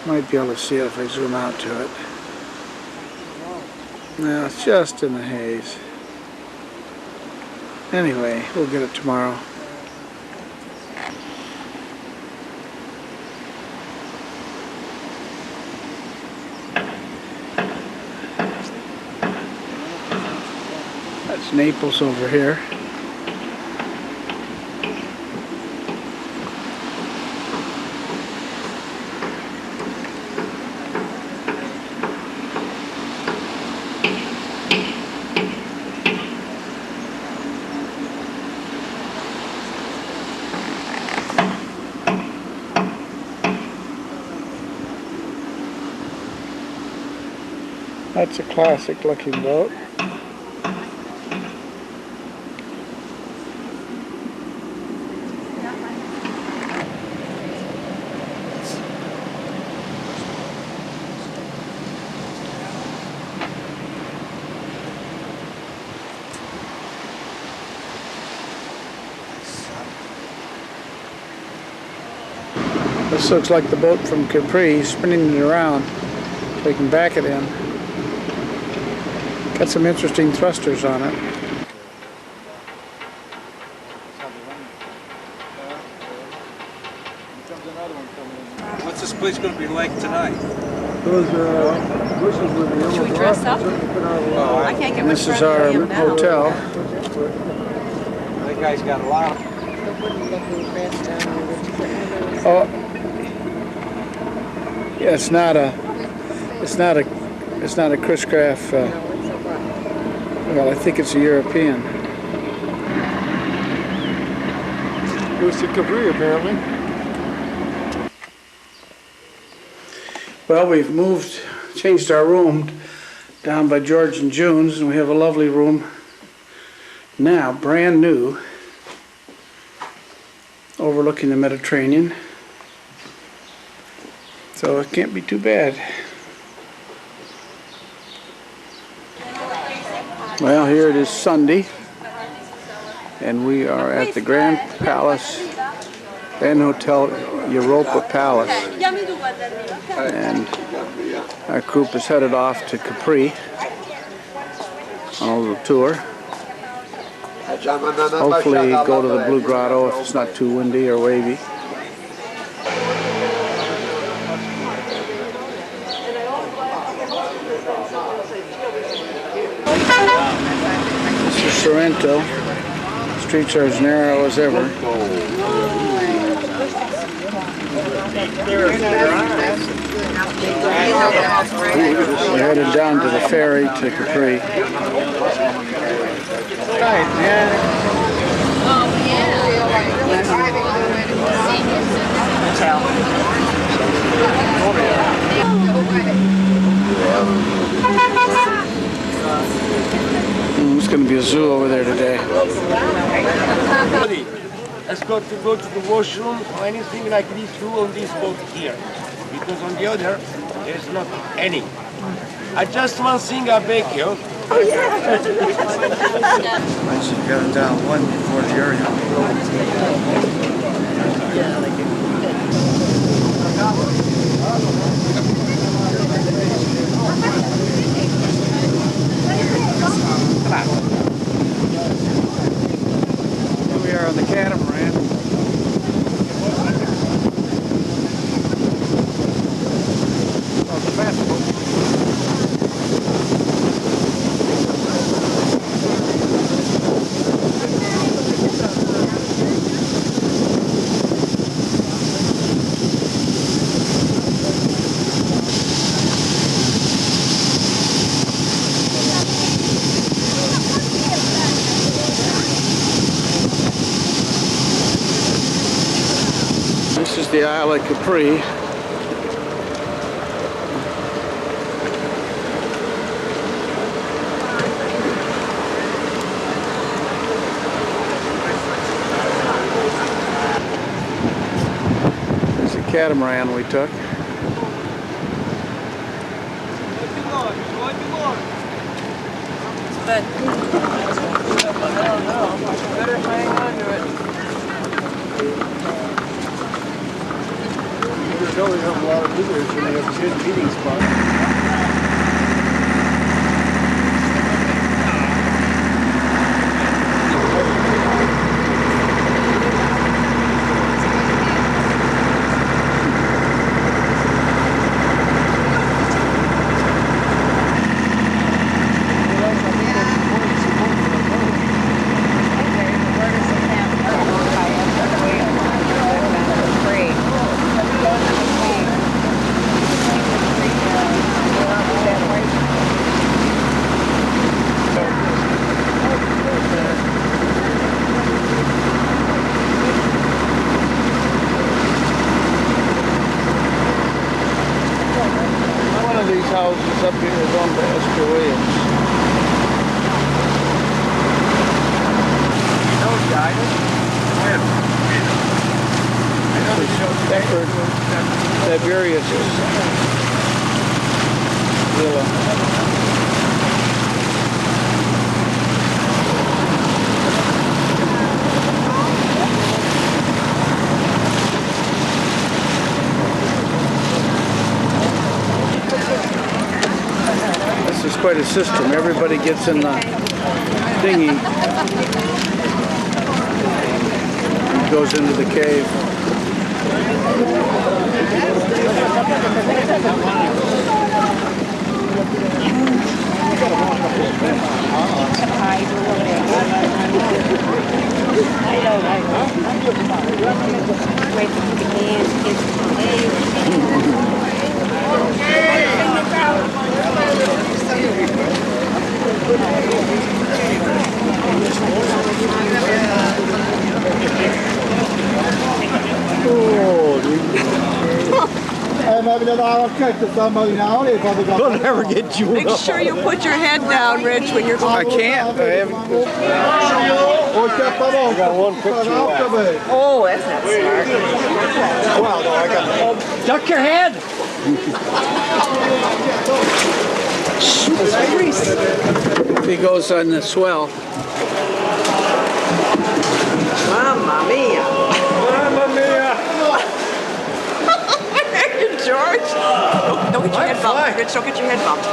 Might be able to see it if I zoom out to it. No, it's just in the haze. Anyway, we'll get it tomorrow. That's Naples over here. That's a classic looking boat. This looks like the boat from Capri, spinning it around so you can back it in. Got some interesting thrusters on it. What's this place going to be like tonight? Those bushes with the Should we dress up? I can't get much This is our hotel. That guy's got a lot of... Oh, yeah, it's not a Chris Craft. Well, I think it's a European. goes to Capri apparently. Well, we've changed our room down by George and June's, and we have a lovely room now, brand new, overlooking the Mediterranean. So it can't be too bad. Well, here it is Sunday, and we are at the Grand Palace and Hotel Europa Palace, and our group is headed off to Capri on a little tour. Hopefully go to the Blue Grotto if it's not too windy or wavy. This is Sorrento. Streets are as narrow as ever. We're headed down to the ferry to Capri. It's going to be a zoo over there today. Has got to go to the washroom or anything like this, do on this boat here. because on the other, there's not any. I just one thing I beg you. Oh, yeah. I should have gone down one before the area. Here we are on the catamaran. Oh, the fast boat. This is the Isle of Capri. There's a catamaran we took. But I don't know. Better hang on to it. You know we have a lot of visitors when we have a good meeting spot. Houses up here is owned by Esther Williams. Beckford, Tiberius' villa. This is quite a system. Everybody gets in the dinghy, goes into the cave. Don't ever get you. Make sure you put your head down, Rich, when you're going. I can't. I haven't. I got one picture. Oh, that's not smart. Well, no, I got. Duck your head! He goes on the swell. Mamma mia. Mamma mia. George. Don't get your head bumped. Rich, don't get your head bumped.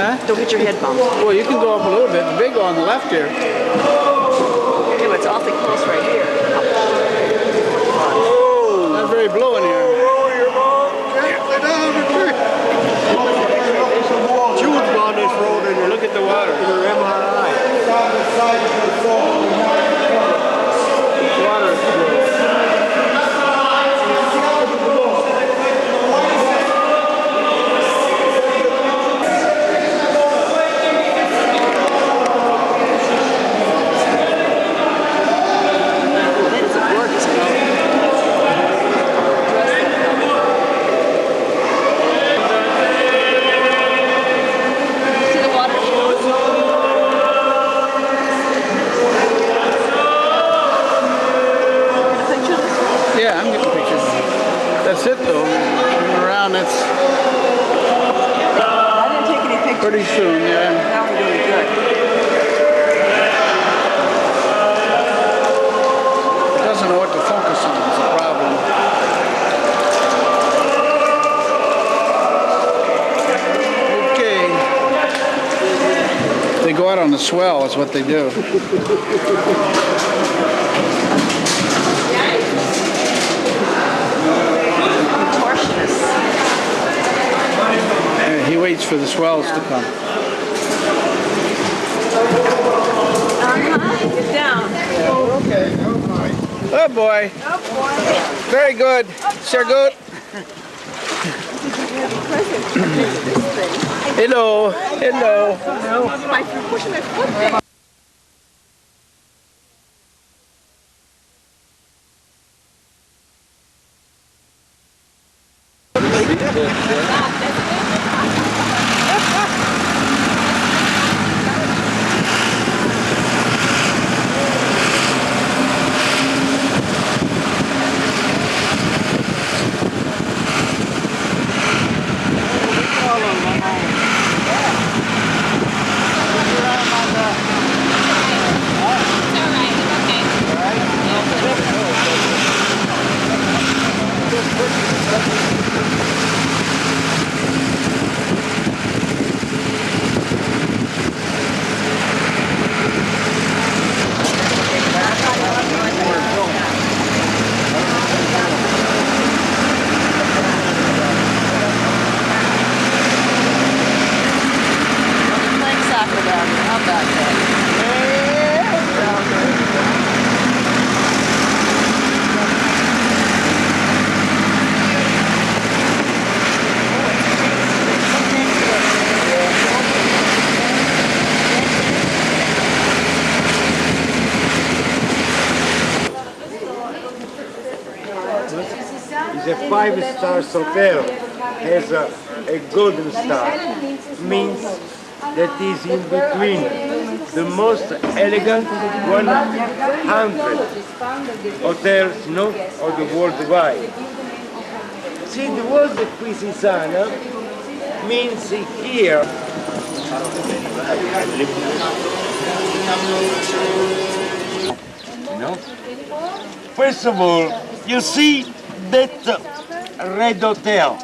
Huh? Don't get your head bumped. Well, you can go up a little bit. The big on the left here. Yeah, it's awfully close right here. Oh, not very blue in here. Jude's on this road and you look at the water. Your MRI. Pretty soon, yeah. Now we're doing good. It doesn't know what to focus on, it's a problem. Okay. They go out on the swell, is what they do. He waits for the swells to come. Get down. Okay, oh boy. Oh boy. Oh boy. Very good. Sehr gut. Hello. Hello. My foot, pushing my foot. It's a 5-star hotel, has a golden star, means that is in between the most elegant 100 hotels of the worldwide. See, the word Quisisana means here. First of all, you see that red hotel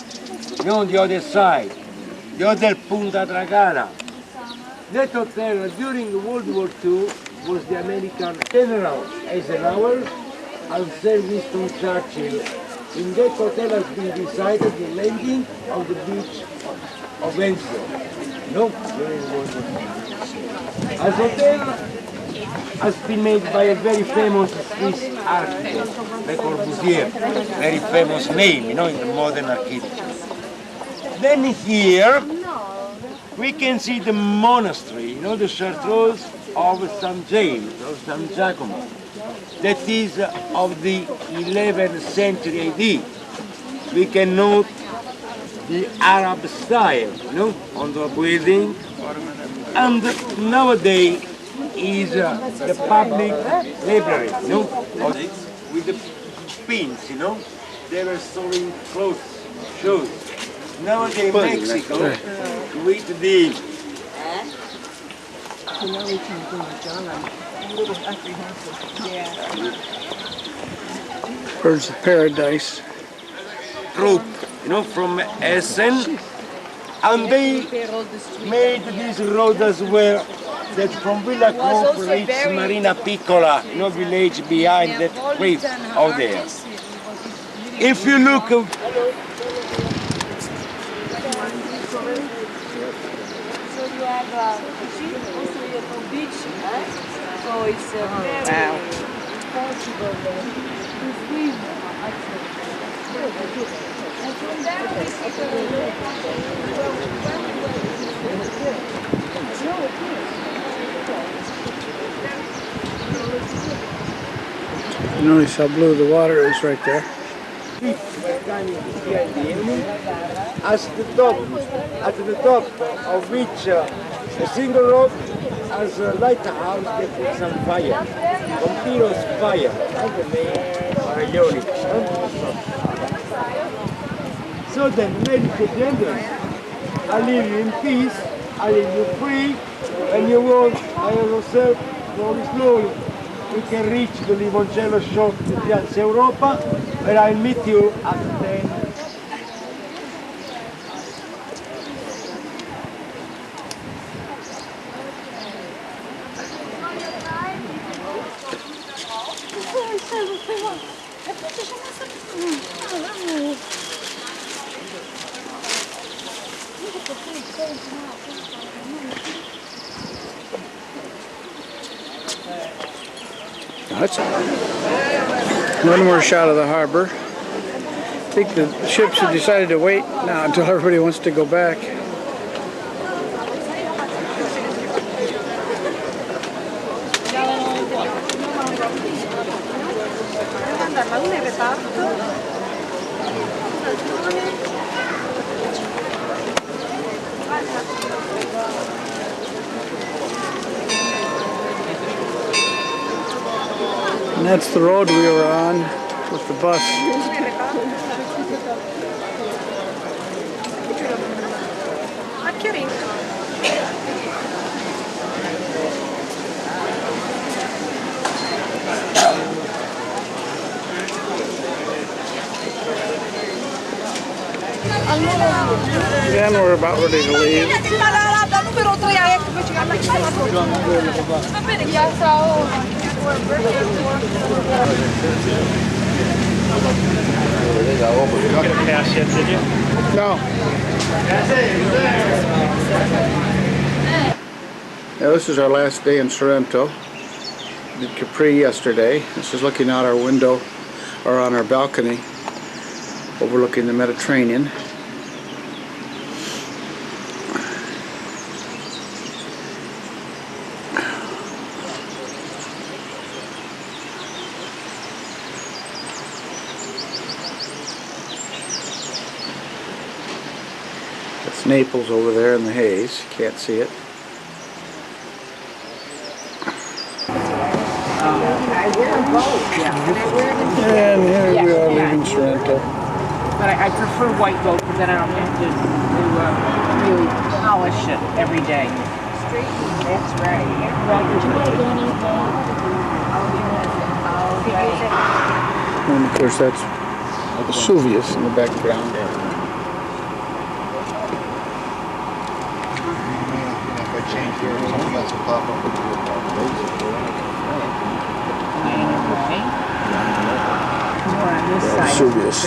on the other side, the Hotel Punta Dragana. That hotel during World War II was the American General Eisenhower and Sir Winston Churchill. In that hotel has been decided the landing on the beach of Enfield, during World War II. As hotel has been made by a very famous Swiss architect, Le Corbusier, very famous name, in the modern architecture. Then here we can see the monastery, the Chartreuse of St. James, or St. Giacomo, that is of the 11th century AD. We can note the Arab style, on the building, and nowadays is the public library, with the pins, they were storing clothes, shoes. Nowadays Mexico, with the Birds of Paradise. Group, from Essen, and they made this road as well, that from Villa Clop reaches Marina Piccola, village behind that cliff out there. If you look, So you have also a beach, so it's very possible to swim. And from there we see You notice how blue the water is right there. at the top of which a single road has a lighthouse that puts some fire, continuous fire, So then, ladies and gentlemen, I leave you in peace you're free, and you want by yourself, slowly. We can reach the limoncello shop in Piazza Europa, and I'll meet you at 10. That's one more shot of the harbor. I think the ships have decided to wait now until everybody wants to go back. And that's the road we were on with the bus. Then we're about ready to leave. No. Now this is our last day in Sorrento. We did Capri yesterday. This is looking out our window, or on our balcony, overlooking the Mediterranean. That's Naples over there in the haze. Can't see it. And here we are leaving Sorrento. But I prefer white gold because then I don't have to really polish it every day. That's right. And of course that's Vesuvius in the background. If I change here, something else will pop up. Vesuvius.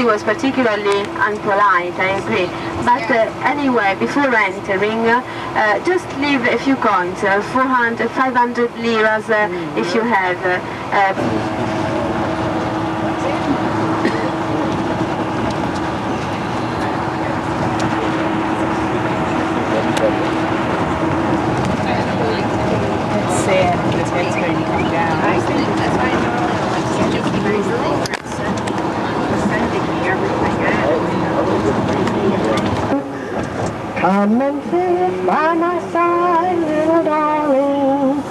Was particularly unpolite, I agree. But anyway, before entering, just leave a few coins, 400, 500 liras if you have. It's sad that it's going to come down. I think that's why I know Come and sit by my side, little darling.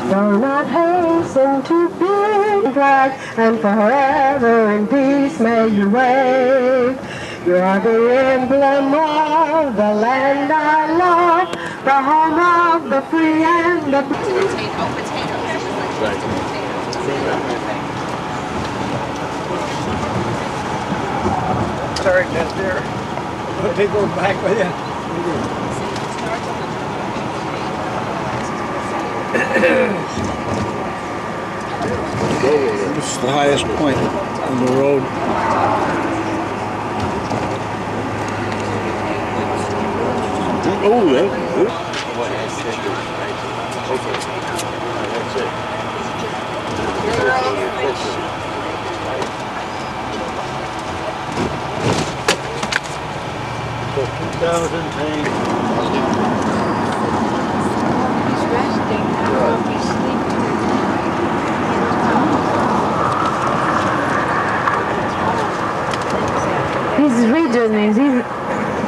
Do not hasten to be glad, and forever in peace may you wave. You are the emblem of the land I love, the home of the free and the Sorry, that's there. They go back with you. This is the highest point on the road. Oh, that's good. So 2000 tank. He's resting. I don't know if he's sleeping. This region is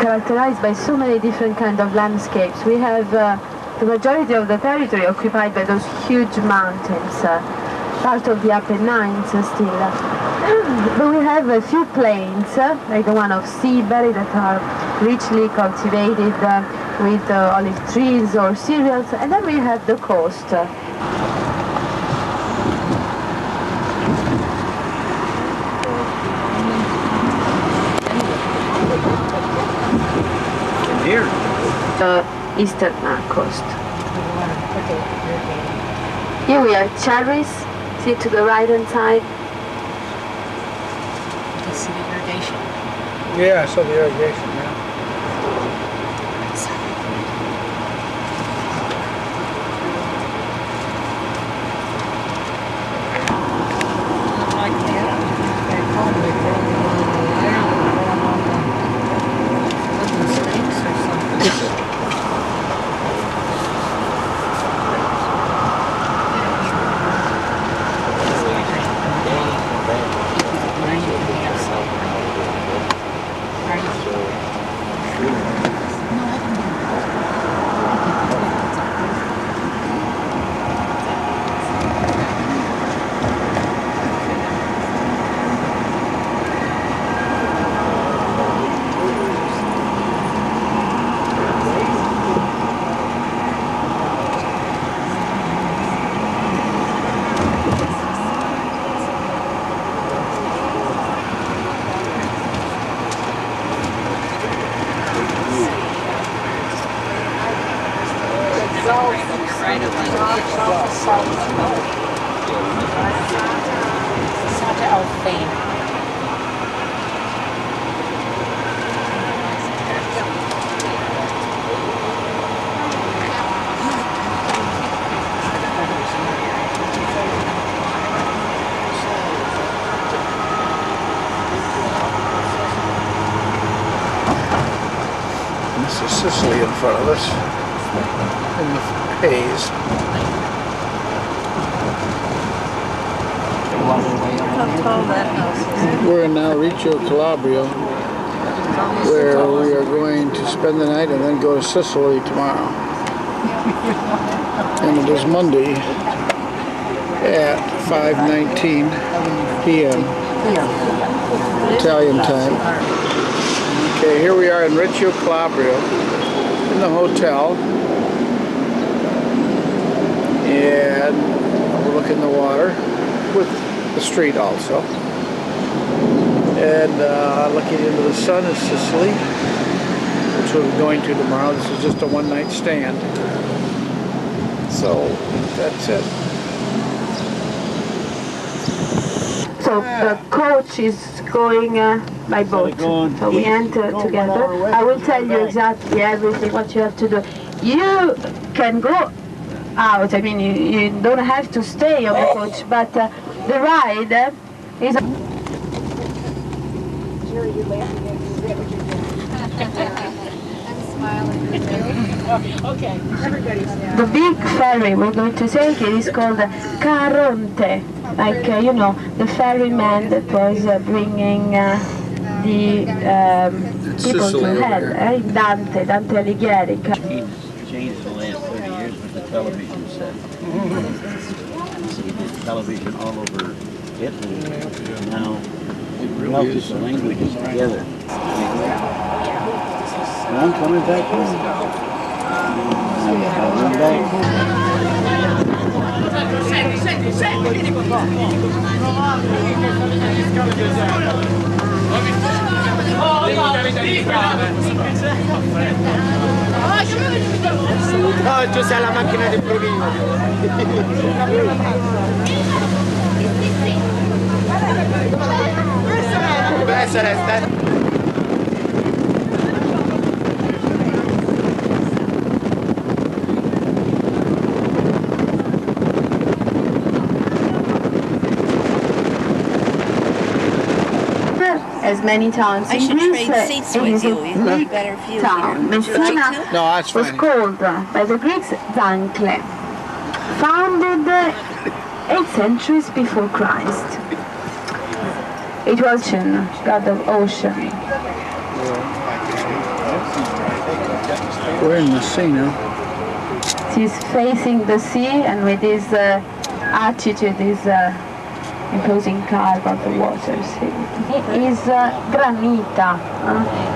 characterized by so many different kinds of landscapes. We have the majority of the territory occupied by those huge mountains, part of the Apennines still. But we have a few plains, like the one of Seabury, that are richly cultivated with olive trees or cereals, and then we have the coast. Here. The eastern coast. Here we have cherries, see to the right hand side. You see the irrigation. Yeah, I saw the irrigation, yeah. This is Sicily in front of us, in the haze. We're in now Reggio Calabria, where we are going to spend the night and then go to Sicily tomorrow. And it is Monday at 5:19 p.m. Italian time. Okay, here we are in Reggio Calabria, in the hotel, and we're looking the water with the street also. And looking into the sun is Sicily, which we'll be going to tomorrow. This is just a one-night stand. So that's it. So the coach is going by boat. So we enter together. I will tell you exactly everything what you have to do. You can go out. I mean, you don't have to stay on the coach, but the ride is. Okay, everybody's down. The big ferry we're going to take is called Caronte, like you know, the ferryman that was bringing the people to hell. Dante Alighieri. Changed the last 30 years with the television set. So he did television all over Italy. Now it melted the languages together. And I'm coming back home. I'm back. No, tu sei la macchina di provino. Deve essere as many towns I in should Greece. trade seats It with is a you. You have a Greek better view town. here. Would you like Messina to? No, that's was fine. called by the Greeks Zancle, founded 8 centuries before Christ. It was god of ocean. We're in Messina. He's facing the sea, and with his attitude, his imposing calm of the waters. It is granita.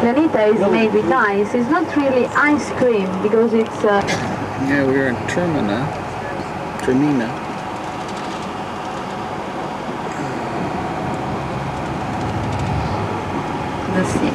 Granita is made with ice. It's not really ice cream because it's. Yeah, we're in Termina. The sea.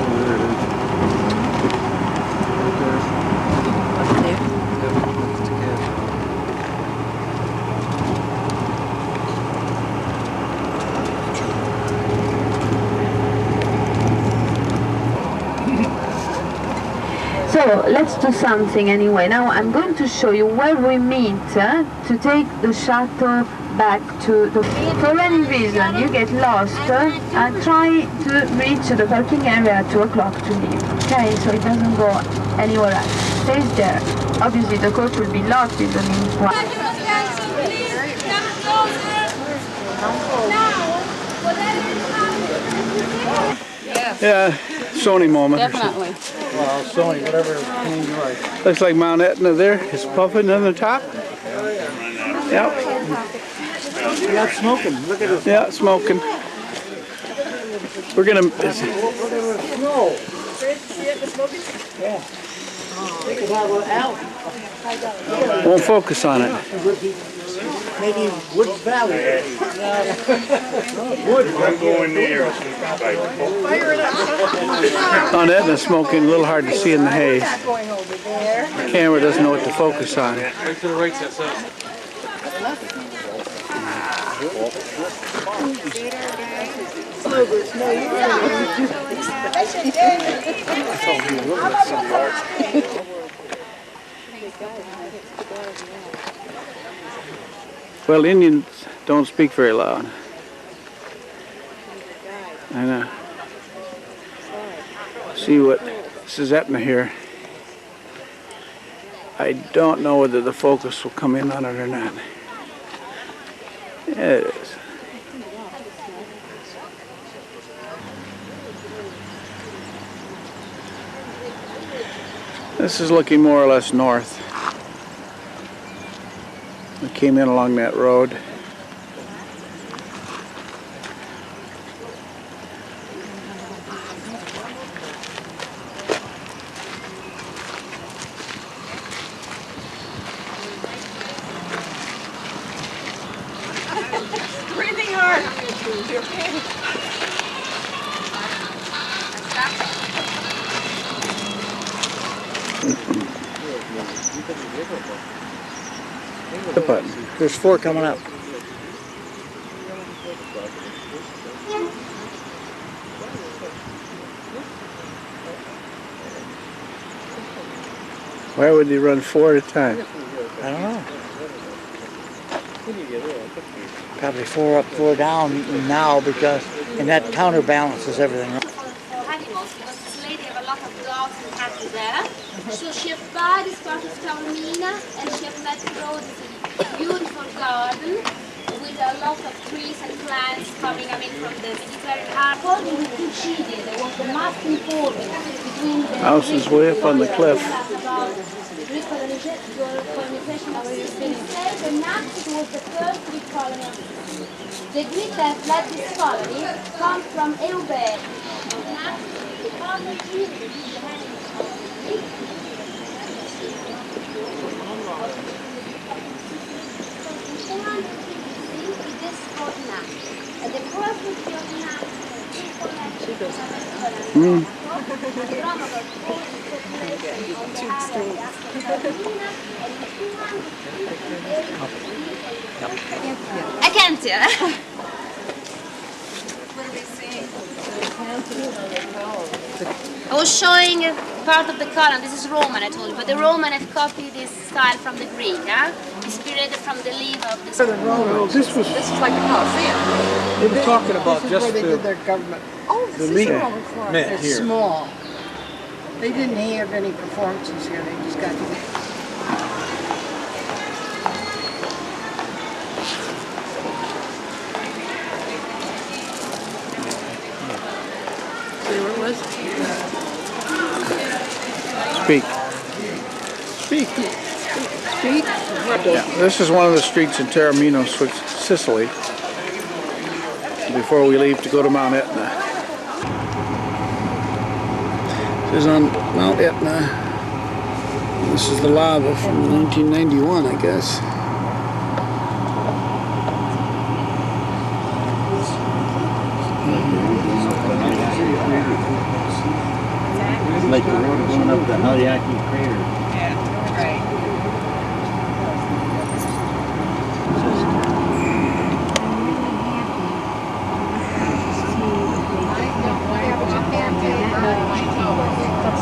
So let's do something anyway. Now I'm going to show you where we meet to take the shuttle back to the... For any reason you get lost, try to reach the parking area at 2 o'clock to leave. Okay, so it doesn't go anywhere else. Stays there. Obviously the coach will be locked in the meanwhile. Yeah, Sony moment. Definitely. Well, Sony, whatever name you like. Looks like Mount Etna there is puffing on the top. Yep. Yeah, it's smoking. Look at this. Yeah, smoking. We're gonna. No. Yeah. Think about out. Won't focus on it. Maybe Woods Valley. Wood. Don't go in there. On Etna, smoking a little hard to see in the haze. The camera doesn't know what to focus on. Right to the right, that's us. Well, Indians don't speak very loud. I know. See what, this is Etna here. I don't know whether the focus will come in on it or not. Yeah, it is. This is looking more or less north. We came in along that road. Breathing hard. The button. There's 4 coming up. Why would they run 4 at a time? I don't know. Probably 4 up, 4 down now because, and that counterbalances everything. Animals, because this lady have a lot of dogs and cats there. So she has bought this part of Taormina and she has met roads, a beautiful garden with a lot of trees and plants coming, from the Mediterranean harbor. According to Chile, there was the most important between the House is way up on the cliff. Greek colonization of Sicily. The Naxos was the first Greek colony. The Greek that led this colony comes from Eubea. I can't. What are we seeing? I was showing part of the column. This is Roman, I told you, but the Roman have copied this style from the Greek, inspired from the leaf of the. Well, this is like the Colosseum. They were talking about This is just where they the did their government. Oh, the meat. They're small. They didn't have any performances here. They just got to. Speak. Speak. Speak. Yeah, this is one of the streets in Taormino, Sicily, before we leave to go to Mount Etna. This is on Mount Etna. This is the lava from 1991, I guess. Like the road going up the Haliaki crater. Yeah, right.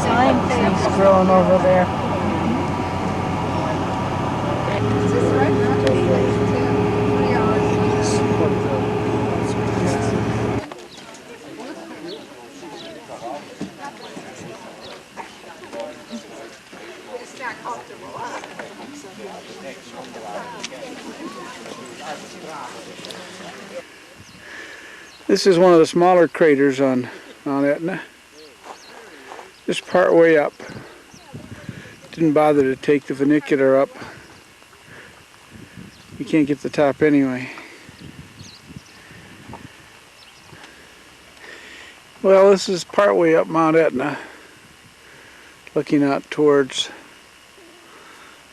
Pine trees growing over there. This is one of the smaller craters on Mount Etna. Just part way up. Didn't bother to take the funicular up. You can't get the top anyway. Well, this is part way up Mount Etna, looking out towards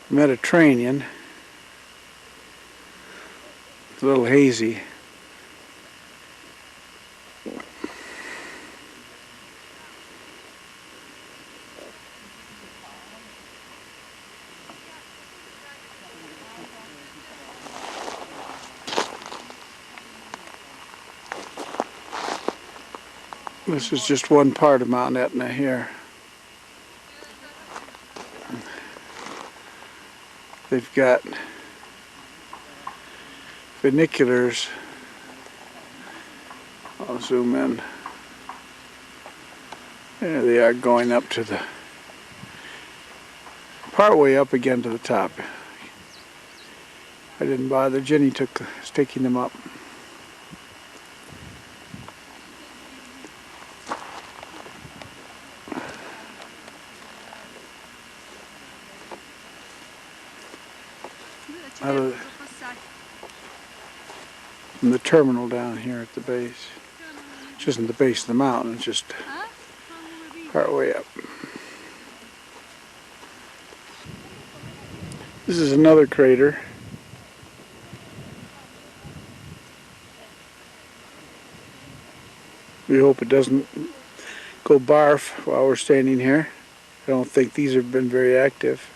the Mediterranean. It's a little hazy. This is just one part of Mount Etna here. They've got funiculars. I'll zoom in. There they are, going up to the part way up again to the top. I didn't bother. Jenny is taking them up. From the terminal down here at the base. Which isn't the base of the mountain, it's just part way up. This is another crater. We hope it doesn't go barf while we're standing here. I don't think these have been very active.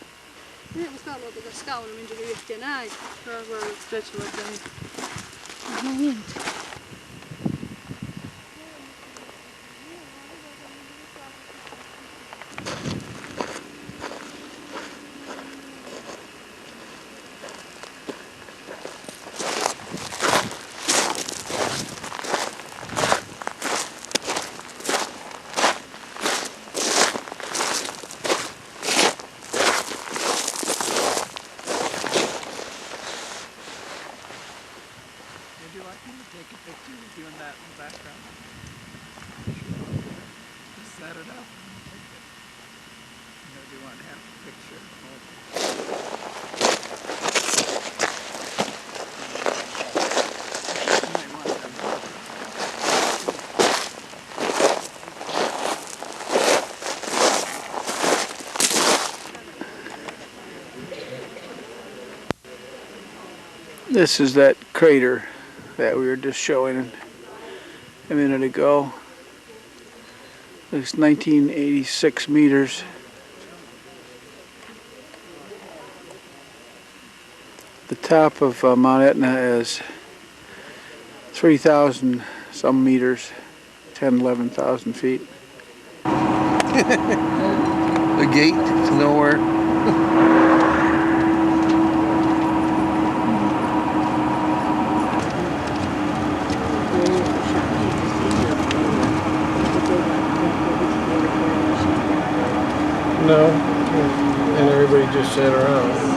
Would you like me to take a picture of doing that in the background? Just set it up. Do you want to have a picture of the whole thing? This is that crater that we were just showing a minute ago. It's 1986 meters. The top of Mount Etna is 3,000 some meters, 10, 11,000 feet. The gate to nowhere. No, and everybody just sat around.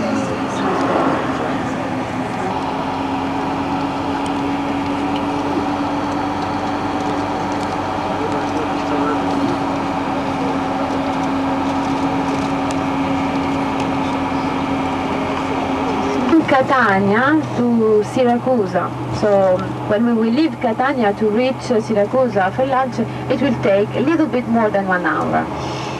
Catania to Syracuse. So when we will leave Catania to reach Syracuse for lunch, it will take a little bit more than 1 hour.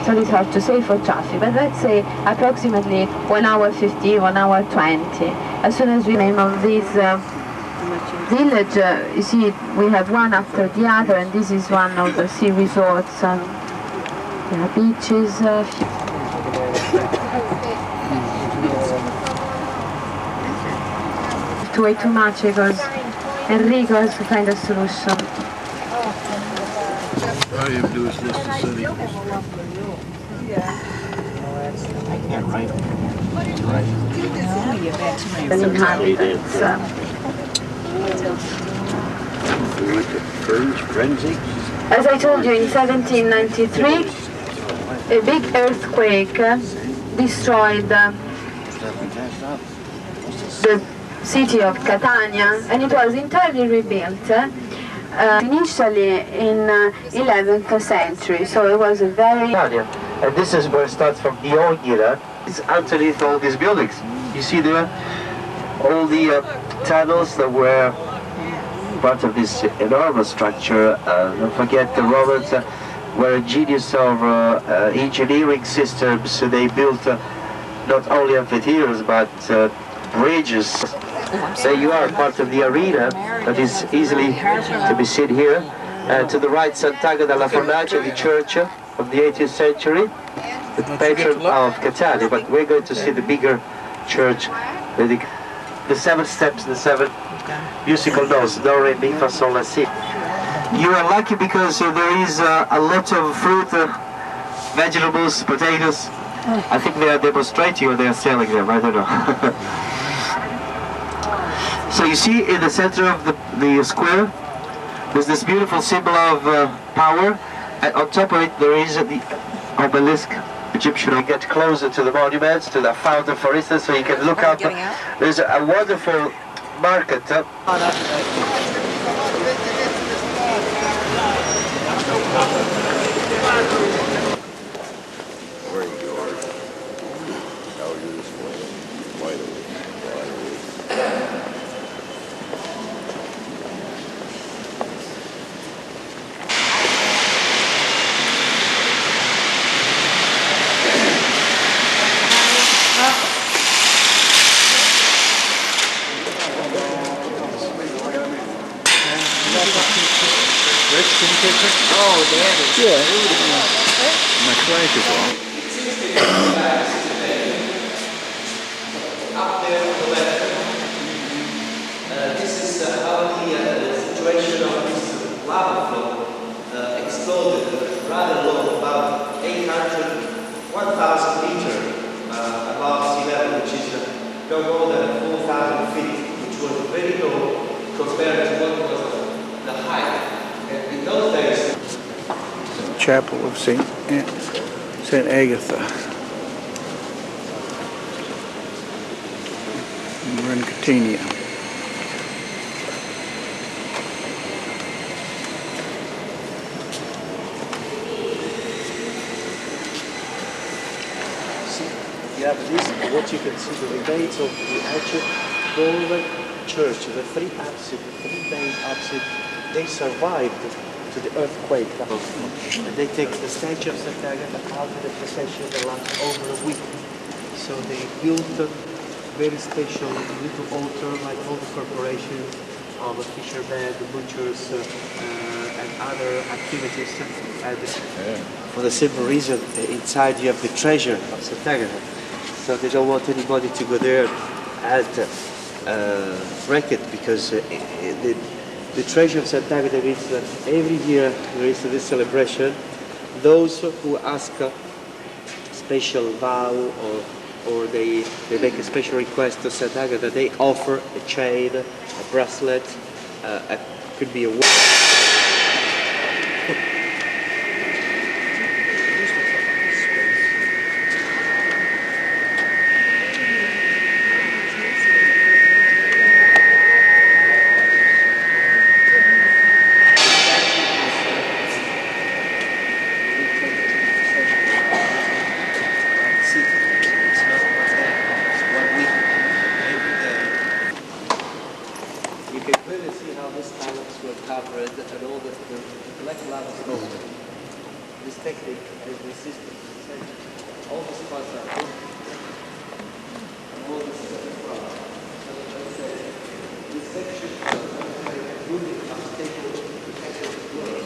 So it's hard to say for traffic, but let's say approximately 1 hour 50, 1 hour 20. As soon as we name of this village, you see we have one after the other, and this is one of the sea resorts. There are beaches. Way too much because Enrico has to find a solution. All you have to do is list the city. I can't write them. The inhabitants. We went to frenzy. As I told you, in 1793, a big earthquake destroyed the city of Catania, and it was entirely rebuilt initially in 11th century, so it was a very... And this is where it starts from the old era. It's underneath all these buildings. You see there all the tunnels that were part of this enormous structure. Don't forget the Romans were a genius of engineering systems, so they built not only amphitheaters but bridges. So you are part of the arena that is easily to be seen here. To the right, Sant'Agata della Fornace, the church of the 18th century, the patron of Catania. But we're going to see the bigger church with the 7 steps, the 7 musical notes, do, re, mi, fa, sol, la, si. You are lucky because there is a lot of fruit, vegetables, potatoes. I think they are demonstrating or they are selling them, I don't know. So you see in the center of the square, there's this beautiful symbol of power, and on top of it there is the obelisk, Egyptian. You get closer to the monuments, to the fountain for instance, so you can look up. There's a wonderful market. Oh, that is. Yeah. My flash is on. Up there on the left, this is how the situation of this lava flow exploded rather low, about 1,000 meters above sea level, which is no more than 4,000 feet, which was very low compared to what was the height. In those days, Chapel of Saint Agatha. We're in Catania. You have this, what you can see, the remains of the ancient Roman church, the 3 apses, the 3 main apses, they survived to the earthquake. And they take the statue of St. Agatha out of the procession that lasts over a week. So they built a very special little altar like all the corporations of the fishermen, the butchers, and other activities. And for the simple reason, inside you have the treasure of St. Agatha. So they don't want anybody to go there and wreck it, because the treasure of St. David is that every year there is this celebration. Those who ask a special vow or they make a special request to St. Agatha, they offer a chain, a bracelet, could be a You can clearly see how these panels were covered and all the black lava smoke. This technique has resisted all the spots are good. And all this is from. This section is really unstable work.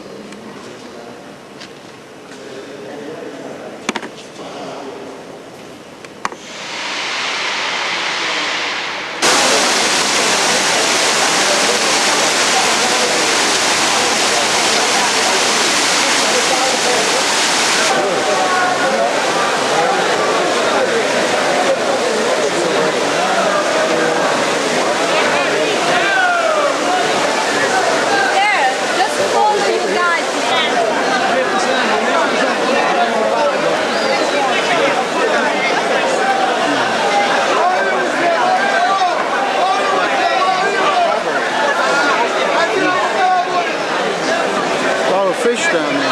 Fish down there.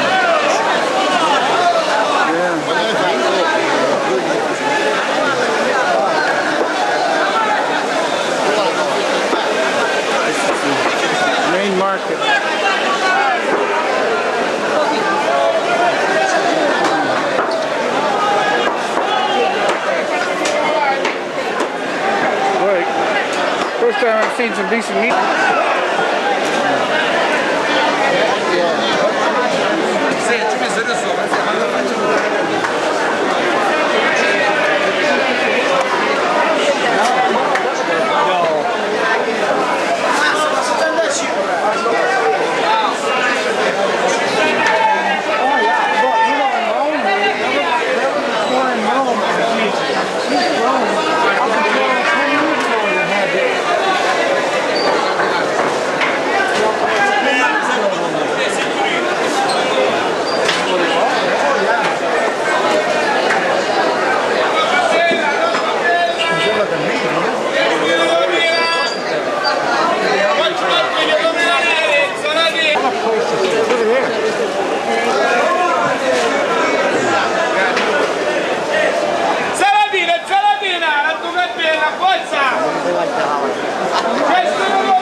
Yeah. Main market. Right. First time I've seen some decent meat.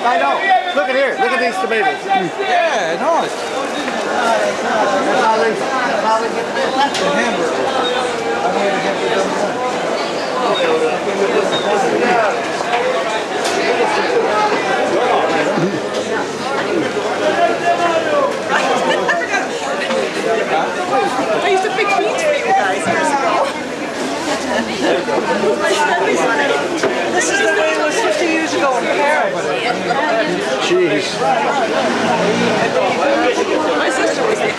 I know. Look at here. Look at these tomatoes. Yeah, nice. I used to pick beans for you guys years ago. This is the way it was 50 years ago in Paris. Jeez. My sister was there.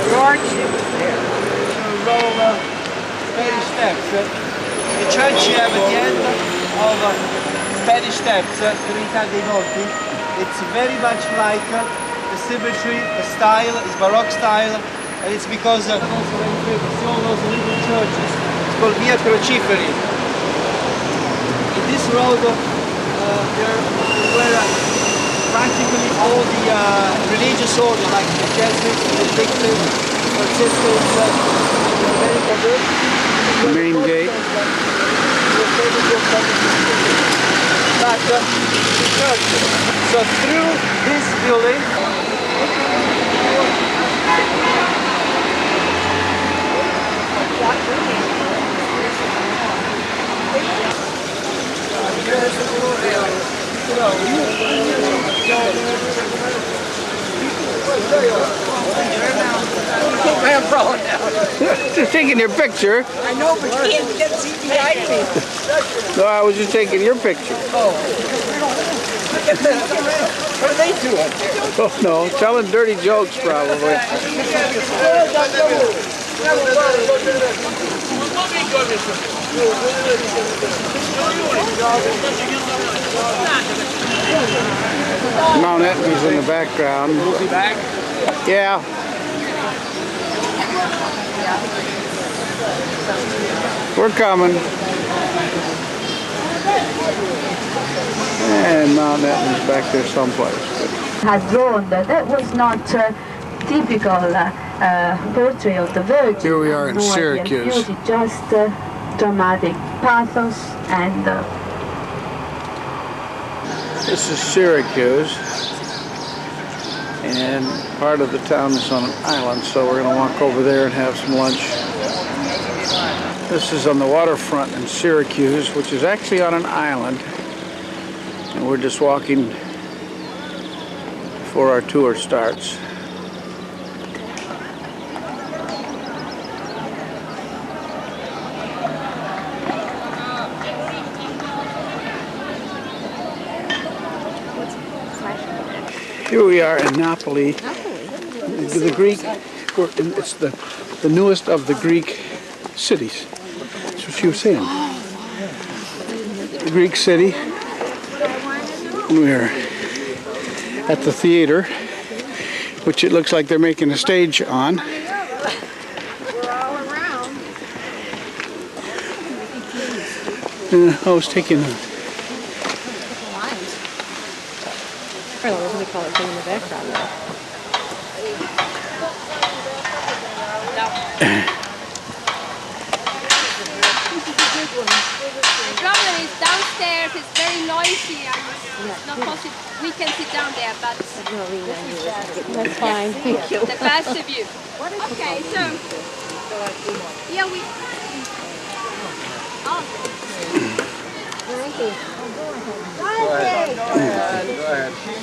George, roll Spanish steps. The church you have at the end of Spanish steps, Trinità dei Monti, it's very much like the symmetry, the style is Baroque style, and it's because all those little churches. It's called Via Crociferi. In this road, there were practically all the religious order, like the Jesuits, the Benedictines, Franciscans, The main gate. But the church. So through this building, I'm falling down. Just taking your picture. I know, but you can't see behind me. No, I was just taking your picture. Oh. What are they doing? Oh no, telling dirty jokes probably. Mount Etna's in the background. We'll be back? Yeah. We're coming. And Mount Etna's back there someplace. Had drawn that was not typical portrait of the Virgin. Here we are in Syracuse. Beauty, just dramatic pathos and. This is Syracuse, and part of the town is on an island, so we're going to walk over there and have some lunch. This is on the waterfront in Syracuse, which is actually on an island, and we're just walking before our tour starts. Here we are in Napoli. The Greek, it's the newest of the Greek cities. That's what she was saying. The Greek city. We're at the theater, which it looks like they're making a stage on. We're all around. I was taking I don't know what they call it thing in the background there. The problem is downstairs, it's very noisy and it's not possible. We can sit down there, but That's fine, thank you. the best view. Okay, so here we. Oh. Thank you. Go ahead.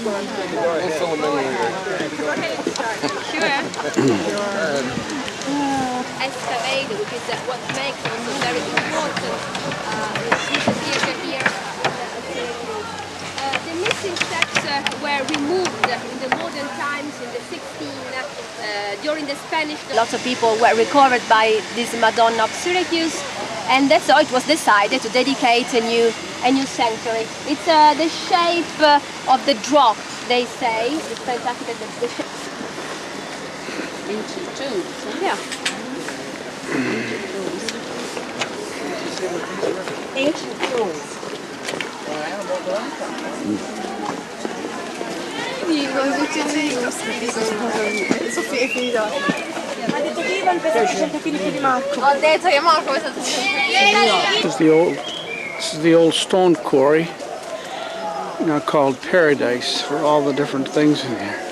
We'll fill them in later. Go ahead and start. Excavate, which is what makes also very important. Theater here. The missing steps were removed in the modern times in the 16th during the Spanish. Lots of people were recovered by this Madonna of Syracuse, and that's how it was decided to dedicate a new sanctuary. It's the shape of the drop, they say. It's fantastic that the shape. Ancient tombs. Yeah. Ancient tombs. Ha detto che Ivan pesa 600 kg più di Marco. Ho detto che Marco pesa 600 kg. This is the old stone quarry, now called Paradise, for all the different things in here.